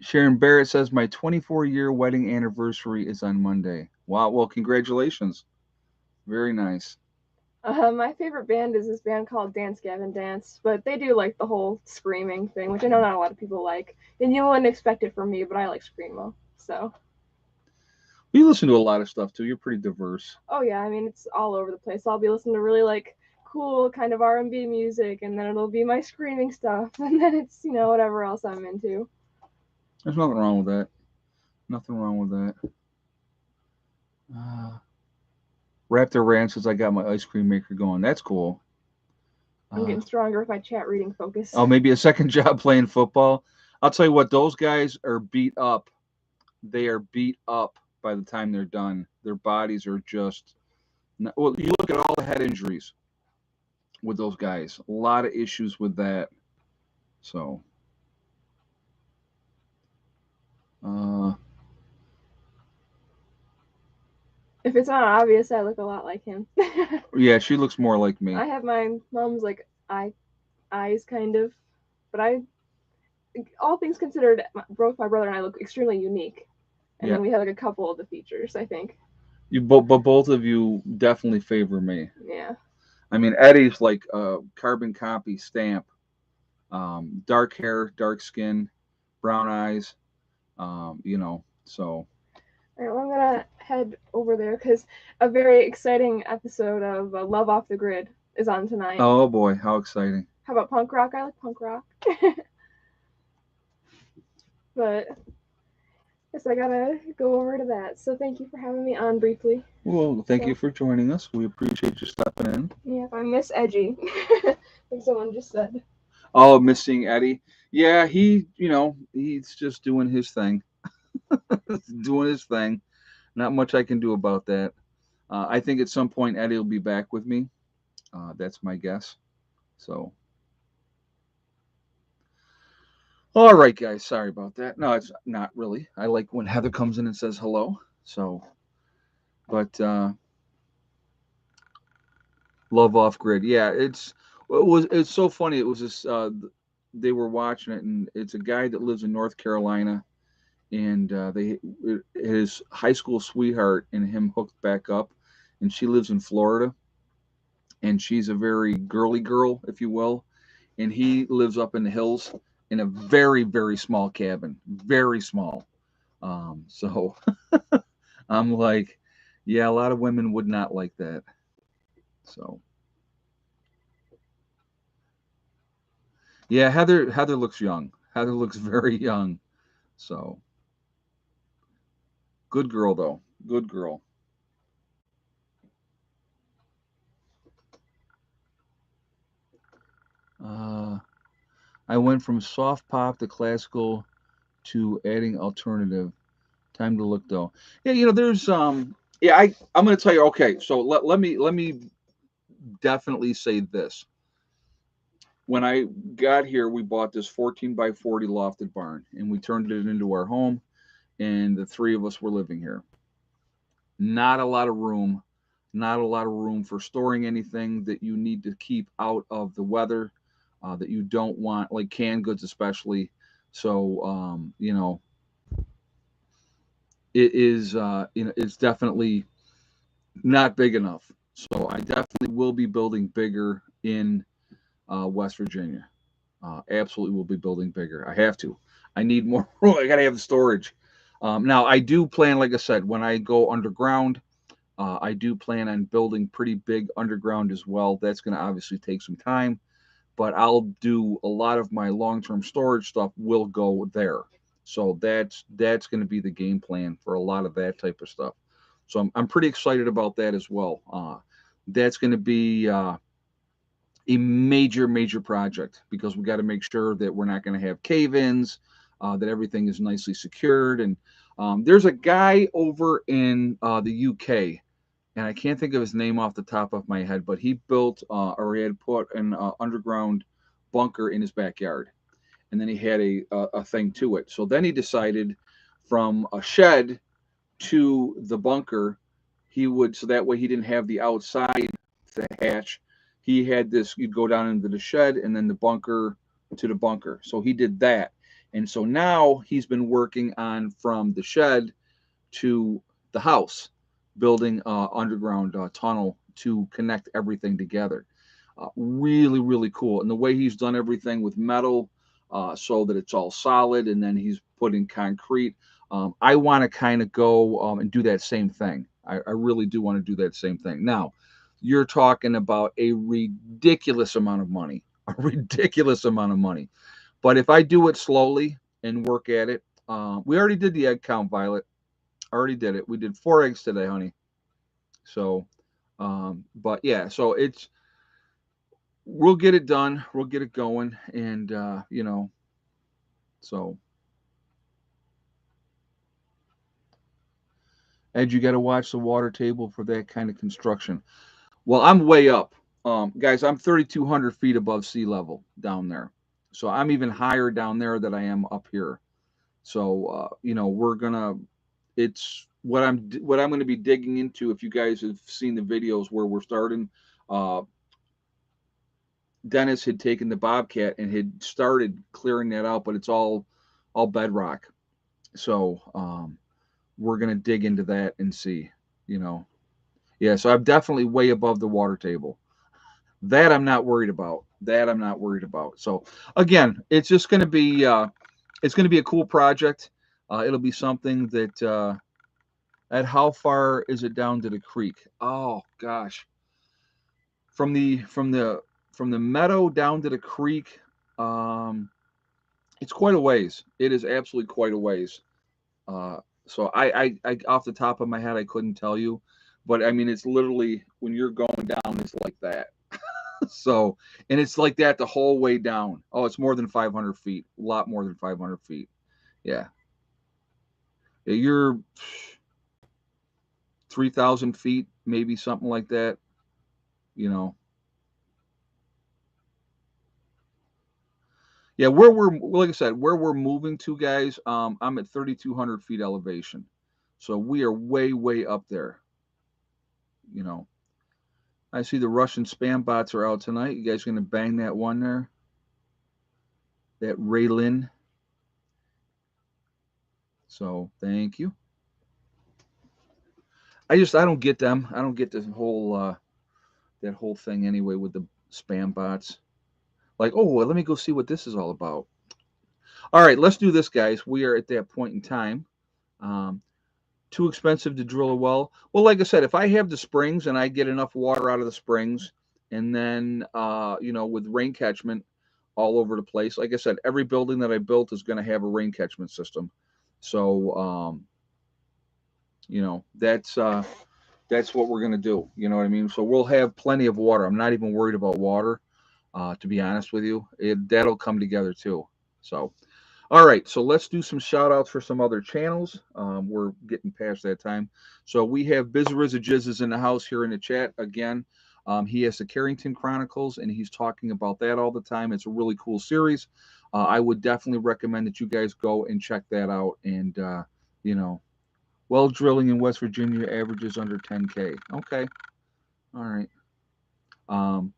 Sharon Barrett says, my 24-year wedding anniversary is on Monday. Wow. Well, congratulations. Very nice. My favorite band is this band called Dance Gavin Dance, but they do like the whole screaming thing, which I know not a lot of people like. And you wouldn't expect it from me, but I like screamo. So, You listen to a lot of stuff too. You're pretty diverse. oh yeah, I mean it's all over the place. I'll be listening to really like cool kind of R&B music, and then it'll be my screaming stuff, and then it's whatever else I'm into. There's nothing wrong with that. Nothing wrong with that. Uh, Raptor Ranch says I got my ice cream maker going. That's cool. I'm Uh, getting stronger with my chat reading focus. oh, maybe a second job playing football. I'll tell you what, those guys are beat up. They are beat up by the time they're done. Their bodies are just. Well, you look at all the head injuries with those guys. A lot of issues with that. So, uh, If it's not obvious, I look a lot like him. yeah, she looks more like me. I have my mom's like eyes kind of, but all things considered, both my brother and I look extremely unique, and Yeah, then we have like a couple of the features. I think. but both of you definitely favor me. Yeah. I mean, Eddie's like a carbon copy stamp. Dark hair, dark skin, brown eyes. So All right, well, I'm gonna head over there because a very exciting episode of Love Off the Grid is on tonight. oh boy, how exciting! How about punk rock? I like punk rock. But guess I gotta go over to that. So thank you for having me on briefly. Well, thank So, you for joining us. We appreciate you stopping in. yeah, I miss Edgy. Like someone just said. Oh, missing Eddie. Yeah, he's just doing his thing. Doing his thing. Not much I can do about that. I think at some point Eddie will be back with me. That's my guess. So, all right, guys. Sorry about that. No, it's not really. I like when Heather comes in and says hello. So, but love off grid. Yeah, it's so funny. It was this. They were watching it, and it's a guy that lives in North Carolina, and his high school sweetheart and him hooked back up, and she lives in Florida, and she's a very girly girl, if you will, and he lives up in the hills in a very very small cabin, very small. So I'm like, yeah, a lot of women would not like that. So yeah, Heather looks young. Heather looks very young. So good girl though. Good girl. Uh, I went from soft pop to classical to adding alternative. Time to look though. Yeah, there's yeah, I'm gonna tell you, okay, so let me definitely say this. When I got here, we bought this 14 by 40 lofted barn and we turned it into our home, and the three of us were living here. Not a lot of room, not a lot of room for storing anything that you need to keep out of the weather, that you don't want, like canned goods especially. So it's definitely not big enough. So I definitely will be building bigger in West Virginia. Absolutely will be building bigger. I have to. I need more room. I got to have the storage. Now I do plan, like I said, when I go underground, I do plan on building pretty big underground as well. That's going to obviously take some time, but I'll do a lot of my long-term storage stuff will go there. So that's going to be the game plan for a lot of that type of stuff. So I'm pretty excited about that as well. That's going to be a major major project because we got to make sure that we're not going to have cave-ins, that everything is nicely secured. And there's a guy over in the UK, and I can't think of his name off the top of my head, but he built or he had put an underground bunker in his backyard, and then he had a thing to it. So then he decided from a shed to the bunker, he would, so that way he didn't have the outside, the hatch. He had this, you'd go down into the shed and then the bunker to the bunker. So he did that. And so now he's been working on from the shed to the house, building underground tunnel to connect everything together. Really, really cool. And the way he's done everything with metal, so that it's all solid, and then he's put in concrete. I want to kind of go and do that same thing. I really do want to do that same thing. Now, you're talking about a ridiculous amount of money, a ridiculous amount of money. But if I do it slowly and work at it, we already did the egg count, Violet. Already did it. We did 4 eggs today, honey. So, but yeah, so we'll get it done. We'll get it going, and so Ed, you got to watch the water table for that kind of construction. Well, I'm way up, guys. I'm 3,200 feet above sea level down there, so I'm even higher down there than I am up here. So we're gonna. It's what I'm going to be digging into. If you guys have seen the videos where we're starting, uh, Dennis had taken the Bobcat and had started clearing that out, but it's all bedrock. So we're gonna dig into that and see. You know, yeah. So I'm definitely way above the water table. That I'm not worried about. That I'm not worried about. So again, it's gonna be a cool project. It'll be something that at how far is it down to the creek? Oh gosh, from the meadow down to the creek, um, it's quite a ways. It is absolutely quite a ways. Uh, so I off the top of my head I couldn't tell you, but I mean it's literally when you're going down, it's like that. So and it's like that the whole way down. Oh, it's more than 500 feet. A lot more than 500 feet. Yeah, yeah, you're 3,000 feet, maybe something like that. You know, yeah. Where we're like I said, where we're moving to, guys. I'm at 3,200 feet elevation, so we are way way up there. You know, I see the Russian spam bots are out tonight. You guys gonna bang that one there? That Raylin. So thank you. I don't get them. I don't get this whole that whole thing anyway with the spam bots. Like, oh, well, let me go see what this is all about. All right, let's do this, guys. We are at that point in time. Um, Too expensive to drill a well. Well, like I said, if I have the springs and I get enough water out of the springs, and then with rain catchment all over the place, like I said, every building that I built is going to have a rain catchment system. So that's what we're going to do. You know what I mean? So we'll have plenty of water. I'm not even worried about water, to be honest with you. That'll come together too. So, all right. So let's do some shout outs for some other channels. We're getting past that time. So we have Bizariza Jizzes in the house here in the chat again. He has the Carrington Chronicles, and he's talking about that all the time. It's a really cool series. I would definitely recommend that you guys go and check that out. And, you know, well drilling in West Virginia averages under 10K. Okay. All right. Um,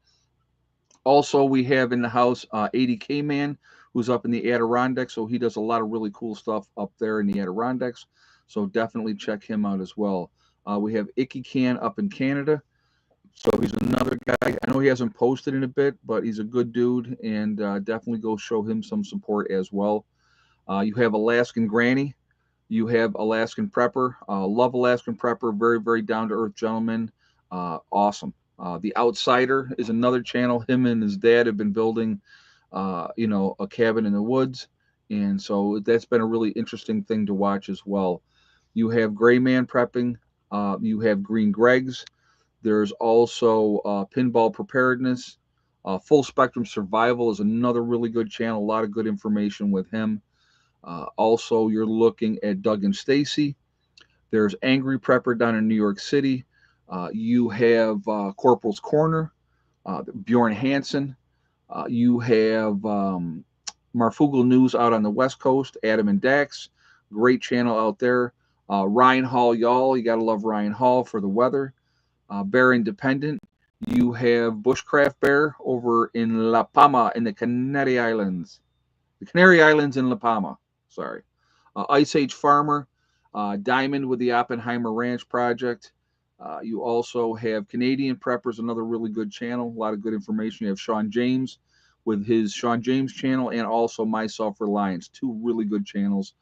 Also, we have in the house 80K Man, who's up in the Adirondacks. So he does a lot of really cool stuff up there in the Adirondacks. So definitely check him out as well. We have Icky Can up in Canada. So he's another guy. I know he hasn't posted in a bit, but he's a good dude, and definitely go show him some support as well. You have Alaskan Granny. You have Alaskan Prepper. Love Alaskan Prepper. Very, very down to earth gentleman. Awesome. The Outsider is another channel. Him and his dad have been building, a cabin in the woods. And so that's been a really interesting thing to watch as well. You have Gray Man Prepping. You have Green Greg's. There's also Pinball Preparedness. Full Spectrum Survival is another really good channel. A lot of good information with him. Also, you're looking at Doug and Stacy. There's Angry Prepper down in New York City. You have Corporal's Corner, Bjorn Hansen. You have Marfugal News out on the West Coast, Adam and Dax. Great channel out there. Ryan Hall, y'all. You got to love Ryan Hall for the weather. Bear Independent. You have Bushcraft Bear over in La Palma in the Canary Islands. The Canary Islands in La Palma. Sorry. Ice Age Farmer. Diamond with the Oppenheimer Ranch Project. You also have Canadian Preppers, another really good channel. A lot of good information. You have Sean James with his Sean James channel, and also My Self Reliance, two really good channels.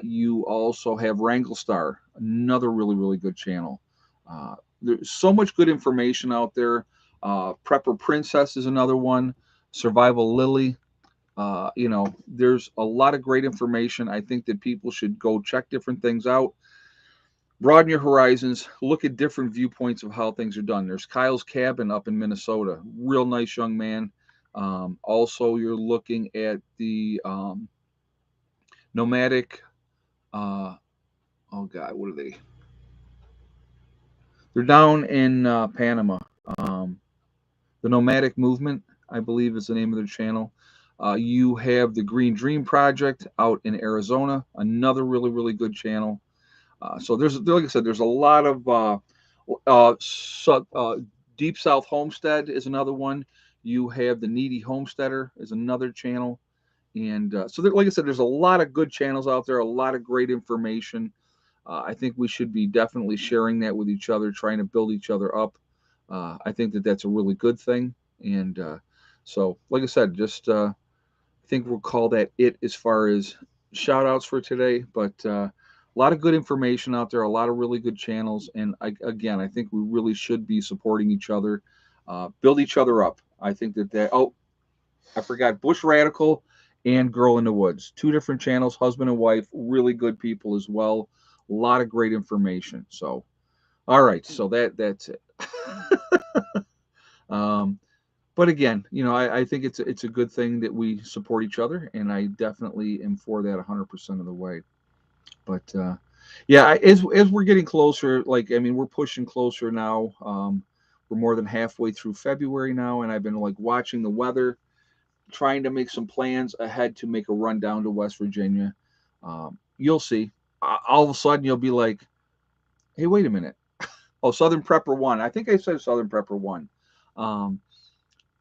You also have Wrangle Star, another really, really good channel. There's so much good information out there. Prepper Princess is another one. Survival Lily. There's a lot of great information. I think that people should go check different things out, broaden your horizons, look at different viewpoints of how things are done. There's Kyle's Cabin up in Minnesota, real nice young man. Also, you're looking at the nomadic. Uh, oh God, what are they? They're down in Panama. Um, the Nomadic Movement, I believe, is the name of their channel. You have the Green Dream Project out in Arizona, another really, really good channel. So like I said, there's a lot of Deep South Homestead is another one. You have the Needy Homesteader is another channel, and like I said, there's a lot of good channels out there, a lot of great information. I think we should be definitely sharing that with each other, trying to build each other up. I think that that's a really good thing, and like I said, just I think we'll call that it as far as shout outs for today. But a lot of good information out there, a lot of really good channels. And again, I think we really should be supporting each other, build each other up. I think oh, I forgot Bush Radical and Girl in the Woods. Two different channels, husband and wife, really good people as well. A lot of great information. So, all right. So that's it. um, but again, I think it's a good thing that we support each other, and I definitely am for that 100% of the way. But yeah, as we're getting closer, like I mean, we're pushing closer now. We're more than halfway through February now, and I've been like watching the weather, trying to make some plans ahead to make a run down to West Virginia. You'll see. All of a sudden, you'll be like, "Hey, wait a minute! Oh, Southern Prepper One. I think I said Southern Prepper One." Um,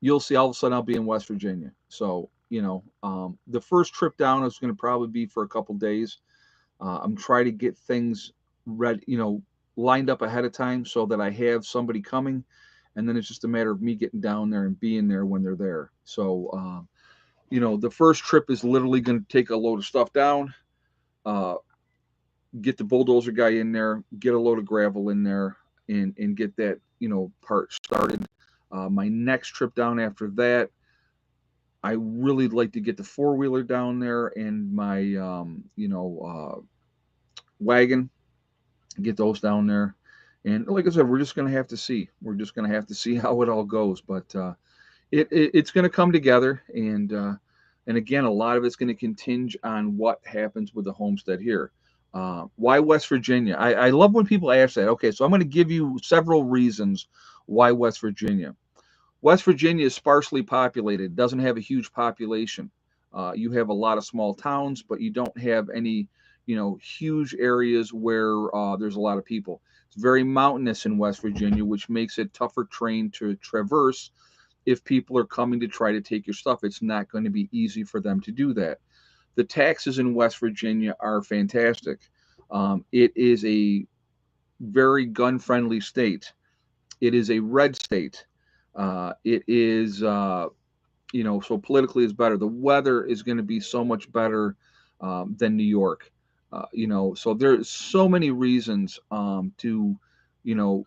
you'll see all of a sudden I'll be in West Virginia. So, the first trip down is going to probably be for a couple days. I'm trying to get things ready, lined up ahead of time so that I have somebody coming. And then it's just a matter of me getting down there and being there when they're there. So, the first trip is literally going to take a load of stuff down, uh, get the bulldozer guy in there, get a load of gravel in there, and get that, part started. My next trip down after that, I really like to get the four wheeler down there and my wagon, get those down there. And like I said, we're just going to have to see. We're just going to have to see how it all goes. But it's going to come together, and again, a lot of it's going to continge on what happens with the homestead here. Why West Virginia? I love when people ask that. Okay, so I'm going to give you several reasons why West Virginia. West Virginia is sparsely populated, doesn't have a huge population. You have a lot of small towns, but you don't have any, huge areas where there's a lot of people. It's very mountainous in West Virginia, which makes it tougher terrain to traverse. If people are coming to try to take your stuff, it's not going to be easy for them to do that. The taxes in West Virginia are fantastic. It is a very gun friendly state. It is a red state. It is, so politically is better. The weather is going to be so much better than New York. So there's so many reasons to, you know,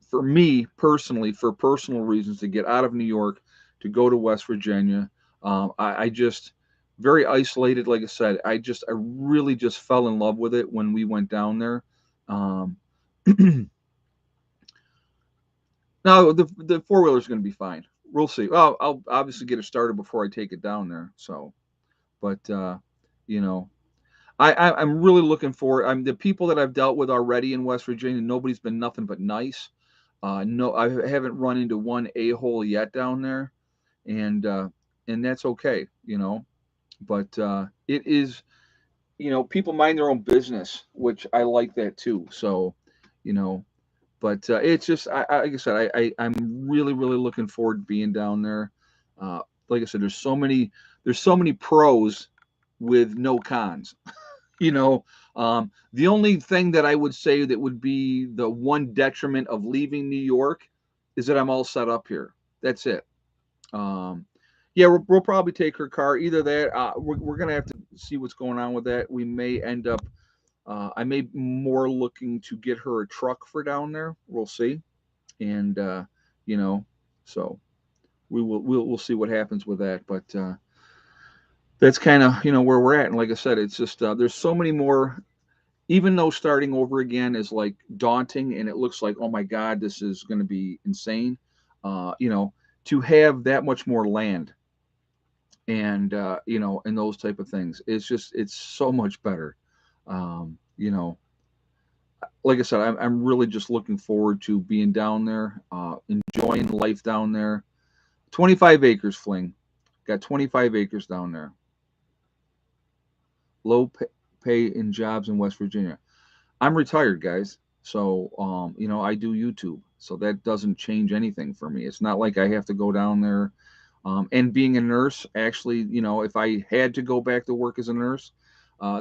for me personally, for personal reasons, to get out of New York, to go to West Virginia. I just very isolated. Like I said, I really just fell in love with it when we went down there. Um, Now the four wheeler is going to be fine. We'll see. Well, I'll obviously get it started before I take it down there. So, but you know, I'm really looking forward. I'm the people that I've dealt with already in West Virginia. Nobody's been nothing but nice. No, I haven't run into one a-hole yet down there, and that's okay. But it is, people mind their own business, which I like that too. So, you know, but it's just, like I said, I'm really, really looking forward to being down there. Like I said, there's so many pros with no cons. You know, the only thing that I would say that would be the one detriment of leaving New York is that I'm all set up here. That's it. Um, yeah, we'll probably take her car. Either that, we're gonna have to see what's going on with that. We may end up. I may more looking to get her a truck for down there. We'll see, and you know, so we'll see what happens with that. But that's kind of where we're at. And like I said, it's just there's so many more. Even though starting over again is like daunting, and it looks like, oh my God, this is going to be insane. You know, to have that much more land and and those type of things, it's so much better. You know, like I said, I'm really just looking forward to being down there, enjoying life down there. 25 acres, Fling. Got 25 acres down there. Low pay in jobs in West Virginia. I'm retired, guys. So, I do YouTube. So that doesn't change anything for me. It's not like I have to go down there. And being a nurse, actually, if I had to go back to work as a nurse,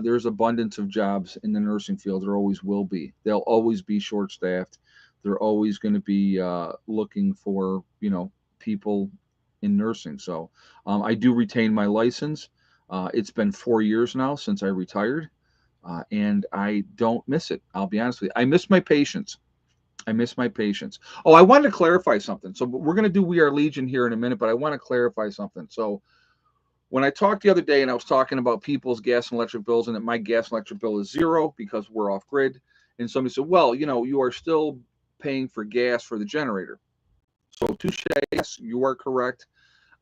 there's abundance of jobs in the nursing field. There always will be. They'll always be short staffed. They're always going to be looking for, people in nursing. So I do retain my license. It's been 4 years now since I retired. And I don't miss it. I'll be honest with you. I miss my patients. I miss my patients. Oh, I wanted to clarify something. So we're going to do We Are Legion here in a minute, but I want to clarify something. So when I talked the other day and I was talking about people's gas and electric bills and that my gas and electric bill is zero because we're off grid, and somebody said, well, you are still paying for gas for the generator. So touche, yes, you are correct.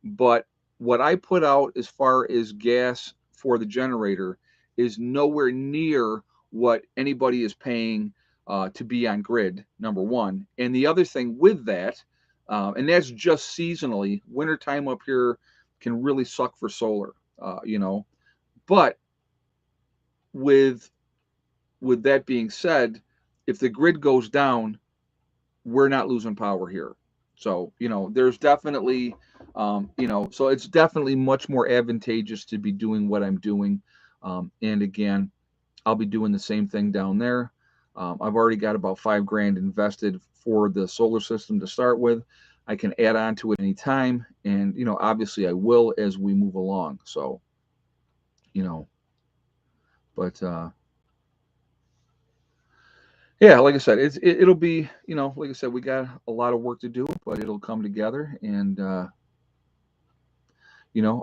But what I put out as far as gas for the generator is nowhere near what anybody is paying to be on grid, number one. And the other thing with that, and that's just seasonally, wintertime up here can really suck for solar, But with that being said, if the grid goes down, we're not losing power here. So, there's definitely, so it's definitely much more advantageous to be doing what I'm doing. And again, I'll be doing the same thing down there. I've already got about 5 grand invested for the solar system to start with. I can add on to it anytime. And, obviously I will as we move along. So, you know, but, yeah, like I said, it'll be, like I said, we got a lot of work to do, but it'll come together. And,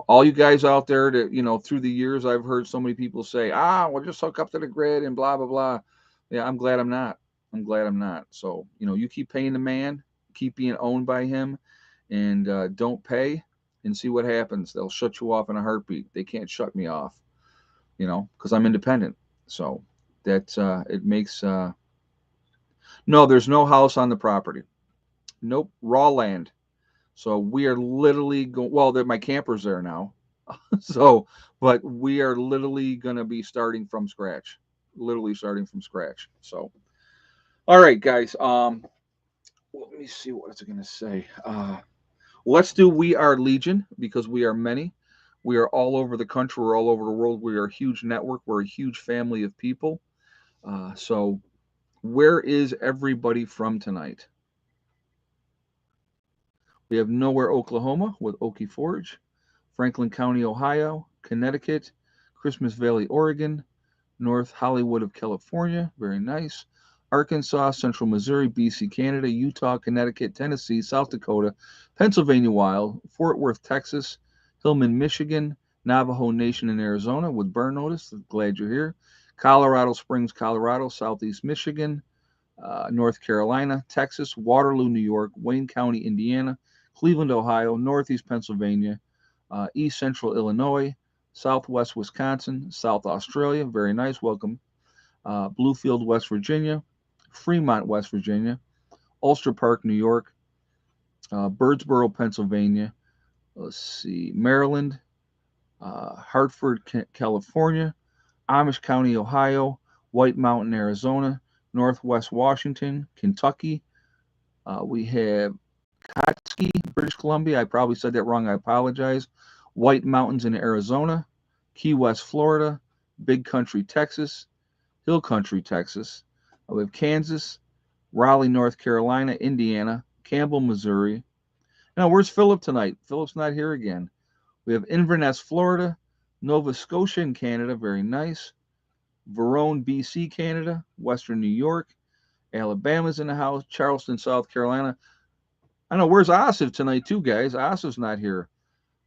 all you guys out there that, through the years, I've heard so many people say, we'll just hook up to the grid and blah, blah, blah. Yeah, I'm glad I'm not. I'm glad I'm not. So, you keep paying the man, keep being owned by him, and don't pay and see what happens. They'll shut you off in a heartbeat. They can't shut me off, because I'm independent. So that it makes, no, there's no house on the property. Nope, raw land. So we are literally going. Well, my camper's there now. So, but we are literally going to be starting from scratch. Literally starting from scratch. So, all right, guys. Let me see what it's going to say. Let's do We Are Legion because we are many. We are all over the country. We're all over the world. We are a huge network. We're a huge family of people. So, where is everybody from tonight? We have Nowhere, Oklahoma with Okie Forge, Franklin County, Ohio, Connecticut, Christmas Valley, Oregon, North Hollywood of California, very nice, Arkansas, Central Missouri, BC, Canada, Utah, Connecticut, Tennessee, South Dakota, Pennsylvania Wild, Fort Worth, Texas, Hillman, Michigan, Navajo Nation in Arizona with burn notice. Glad you're here. Colorado Springs, Colorado, Southeast Michigan, North Carolina, Texas, Waterloo, New York, Wayne County, Indiana, Cleveland, Ohio, Northeast Pennsylvania, East Central Illinois, Southwest Wisconsin, South Australia, very nice, welcome, Bluefield, West Virginia, Fremont, West Virginia, Ulster Park, New York, Birdsboro, Pennsylvania, let's see, Maryland, Hartford, California, Amish County, Ohio, White Mountain, Arizona, Northwest Washington, Kentucky. We have Kotski, British Columbia. I probably said that wrong. I apologize. White Mountains in Arizona, Key West, Florida, Big Country, Texas, Hill Country, Texas. We have Kansas, Raleigh, North Carolina, Indiana, Campbell, Missouri. Now, where's Philip tonight? Philip's not here again. We have Inverness, Florida, Nova Scotia in Canada, very nice. Verone, BC, Canada, Western New York, Alabama's in the house, Charleston, South Carolina. I know, where's Asif tonight, too, guys? Asif's not here.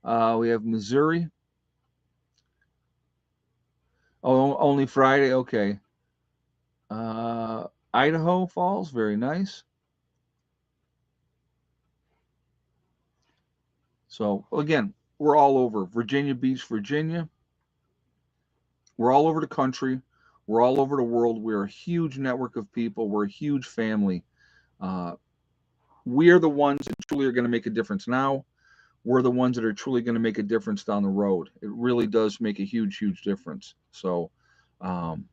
We have Missouri. Oh, only Friday? Okay. Idaho Falls, very nice. So, again, we're all over. Virginia Beach, Virginia. We're all over the country. We're all over the world. We're a huge network of people. We're a huge family. Uh, we are the ones that truly are going to make a difference now. We're the ones that are truly going to make a difference down the road. It really does make a huge, huge difference. So, um,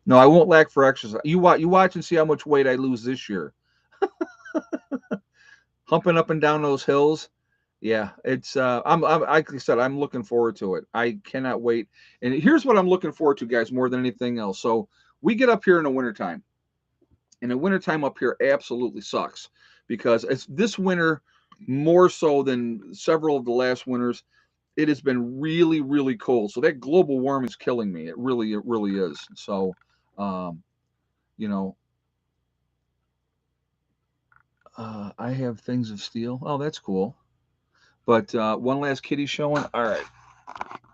no, I won't lack for exercise. You watch and see how much weight I lose this year. Humping up and down those hills. Yeah, it's like I said, I'm looking forward to it. I cannot wait. And here's what I'm looking forward to, guys, more than anything else. So we get up here in the wintertime. And the wintertime up here absolutely sucks because it's this winter more so than several of the last winters. It has been really, really cold. So that global warming is killing me. It really is. So, um, you know, I have things of steel. Oh, that's cool. But one last kitty showing. All right,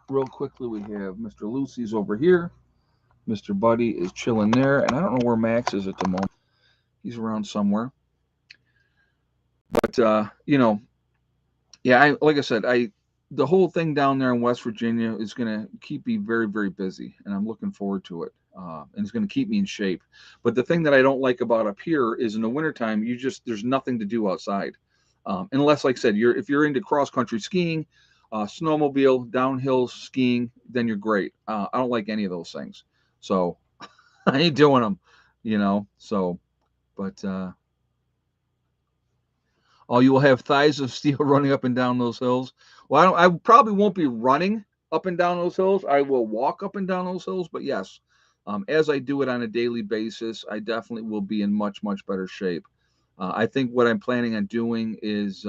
real quickly, we have Mr. Lucy's over here. Mr. Buddy is chilling there, and I don't know where Max is at the moment. He's around somewhere. But yeah, like I said, the whole thing down there in West Virginia is going to keep me very, very busy, and I'm looking forward to it. And it's going to keep me in shape. But the thing that I don't like about up here is in the wintertime, there's nothing to do outside, unless, like I said, if you're into cross country skiing, snowmobile, downhill skiing, then you're great. I don't like any of those things, so I ain't doing them. So, but oh, you will have thighs of steel running up and down those hills. Well, I probably won't be running up and down those hills. I will walk up and down those hills, but yes, as I do it on a daily basis, I definitely will be in much, much better shape. I think what I'm planning on doing is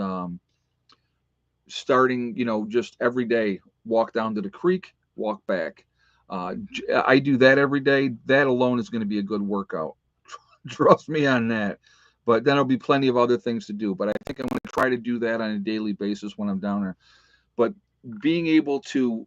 starting, just every day, walk down to the creek, walk back. I do that every day. That alone is going to be a good workout. Trust me on that. But then there'll be plenty of other things to do. But I think I'm going to try to do that on a daily basis when I'm down there. But being able to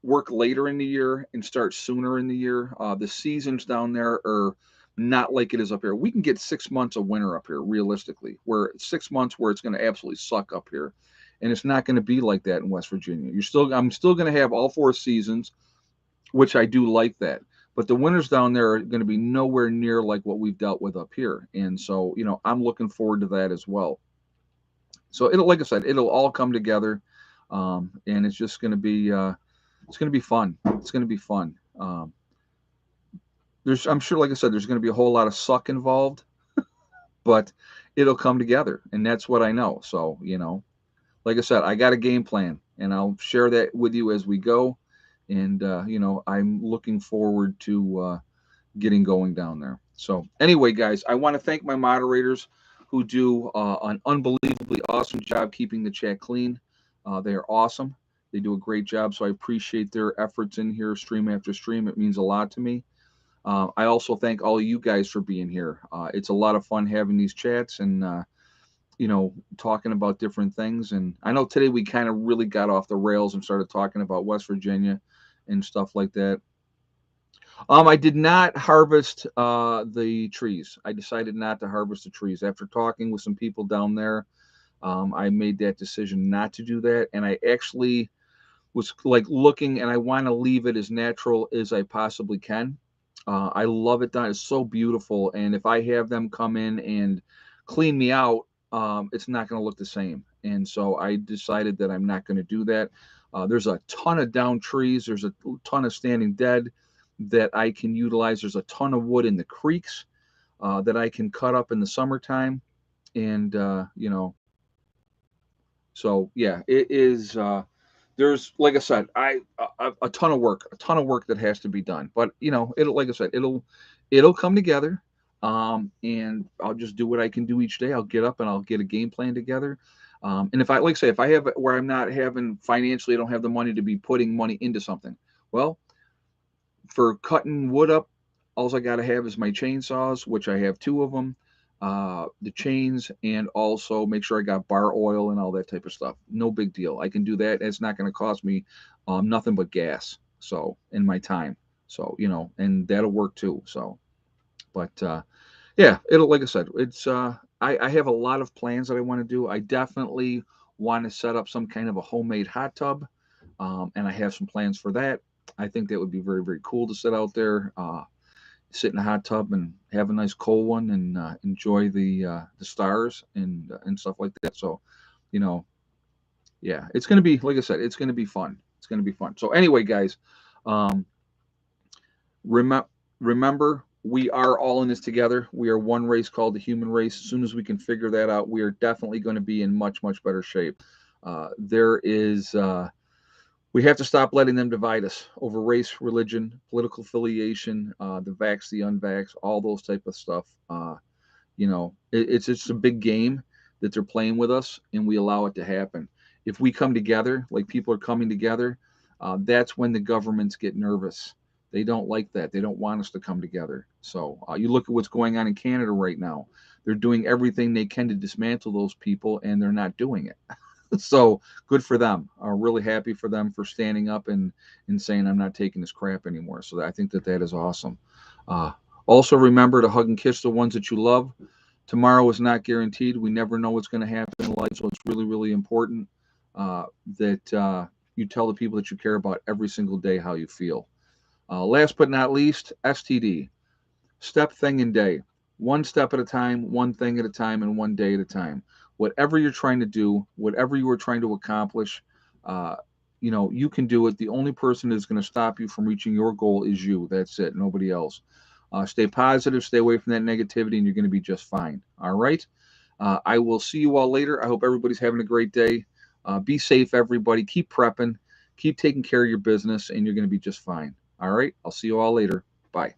work later in the year and start sooner in the year, the seasons down there are not like it is up here. We can get 6 months of winter up here, realistically, where 6 months where it's going to absolutely suck up here. And it's not going to be like that in West Virginia. I'm still going to have all 4 seasons, which I do like that. But the winters down there are going to be nowhere near like what we've dealt with up here. And so, I'm looking forward to that as well. So like I said, it'll all come together. And it's just going to be, it's going to be fun. It's going to be fun. I'm sure, like I said, there's going to be a whole lot of suck involved, but it'll come together. And that's what I know. So, like I said, I got a game plan and I'll share that with you as we go. And, I'm looking forward to getting going down there. So, anyway, guys, I want to thank my moderators who do an unbelievably awesome job keeping the chat clean. They are awesome. They do a great job. So, I appreciate their efforts in here, stream after stream. It means a lot to me. I also thank all of you guys for being here. It's a lot of fun having these chats and, talking about different things. And I know today we kind of really got off the rails and started talking about West Virginia and stuff like that. I did not harvest the trees. I decided not to harvest the trees. After talking with some people down there, I made that decision not to do that. And I actually was like looking, and I want to leave it as natural as I possibly can. I love it done. It's so beautiful. And if I have them come in and clean me out, it's not going to look the same. And so I decided that I'm not going to do that. There's a ton of down trees. There's a ton of standing dead that I can utilize. There's a ton of wood in the creeks that I can cut up in the summertime. And, so yeah, it is there's, like I said, a a ton of work that has to be done. But you know, it'll, like I said, it'll come together. And I'll just do what I can do each day. I'll get up and I'll get a game plan together. And if I, like I say, if I have where I'm not having financially, I don't have the money to be putting money into something. Well, for cutting wood up, all I got to have is my chainsaws, which I have two of them, the chains, and also make sure I got bar oil and all that type of stuff. No big deal. I can do that. It's not going to cost me nothing but gas. So, in my time. So, you know, and that'll work too. So, but yeah, it'll, like I said, it's, I have a lot of plans that I want to do. I definitely want to set up some kind of a homemade hot tub. And I have some plans for that. I think that would be very, very cool to sit out there, sit in a hot tub and have a nice cold one and enjoy the stars and stuff like that. So, you know, yeah, it's gonna be, like I said, it's gonna be fun. It's gonna be fun. So anyway, guys, um, remember remember we are all in this together. We are one race called the human race. As soon as we can figure that out, we are definitely going to be in much, much better shape. There is we have to stop letting them divide us over race, religion, political affiliation, the vax, the unvax, all those type of stuff. You know, it's just a big game that they're playing with us, and we allow it to happen. If we come together, like people are coming together, that's when the governments get nervous. They don't like that. They don't want us to come together. So you look at what's going on in Canada right now. They're doing everything they can to dismantle those people, and they're not doing it. So good for them. I'm really happy for them for standing up and saying I'm not taking this crap anymore. So I think that that is awesome. Uh, Also remember to hug and kiss the ones that you love. Tomorrow is not guaranteed. We never know what's going to happen in life, so it's really, really important that you tell the people that you care about every single day how you feel. Last but not least, STD. Step, thing, and day. One step at a time, one thing at a time, and one day at a time. Whatever you're trying to do, whatever you are trying to accomplish, uh, you know, you can do it. The only person that's going to stop you from reaching your goal is you. That's it, nobody else. Stay positive, stay away from that negativity, and you're going to be just fine. All right. I will see you all later. I hope everybody's having a great day. Be safe, everybody. Keep prepping, keep taking care of your business, and you're going to be just fine. All right. I'll see you all later. Bye.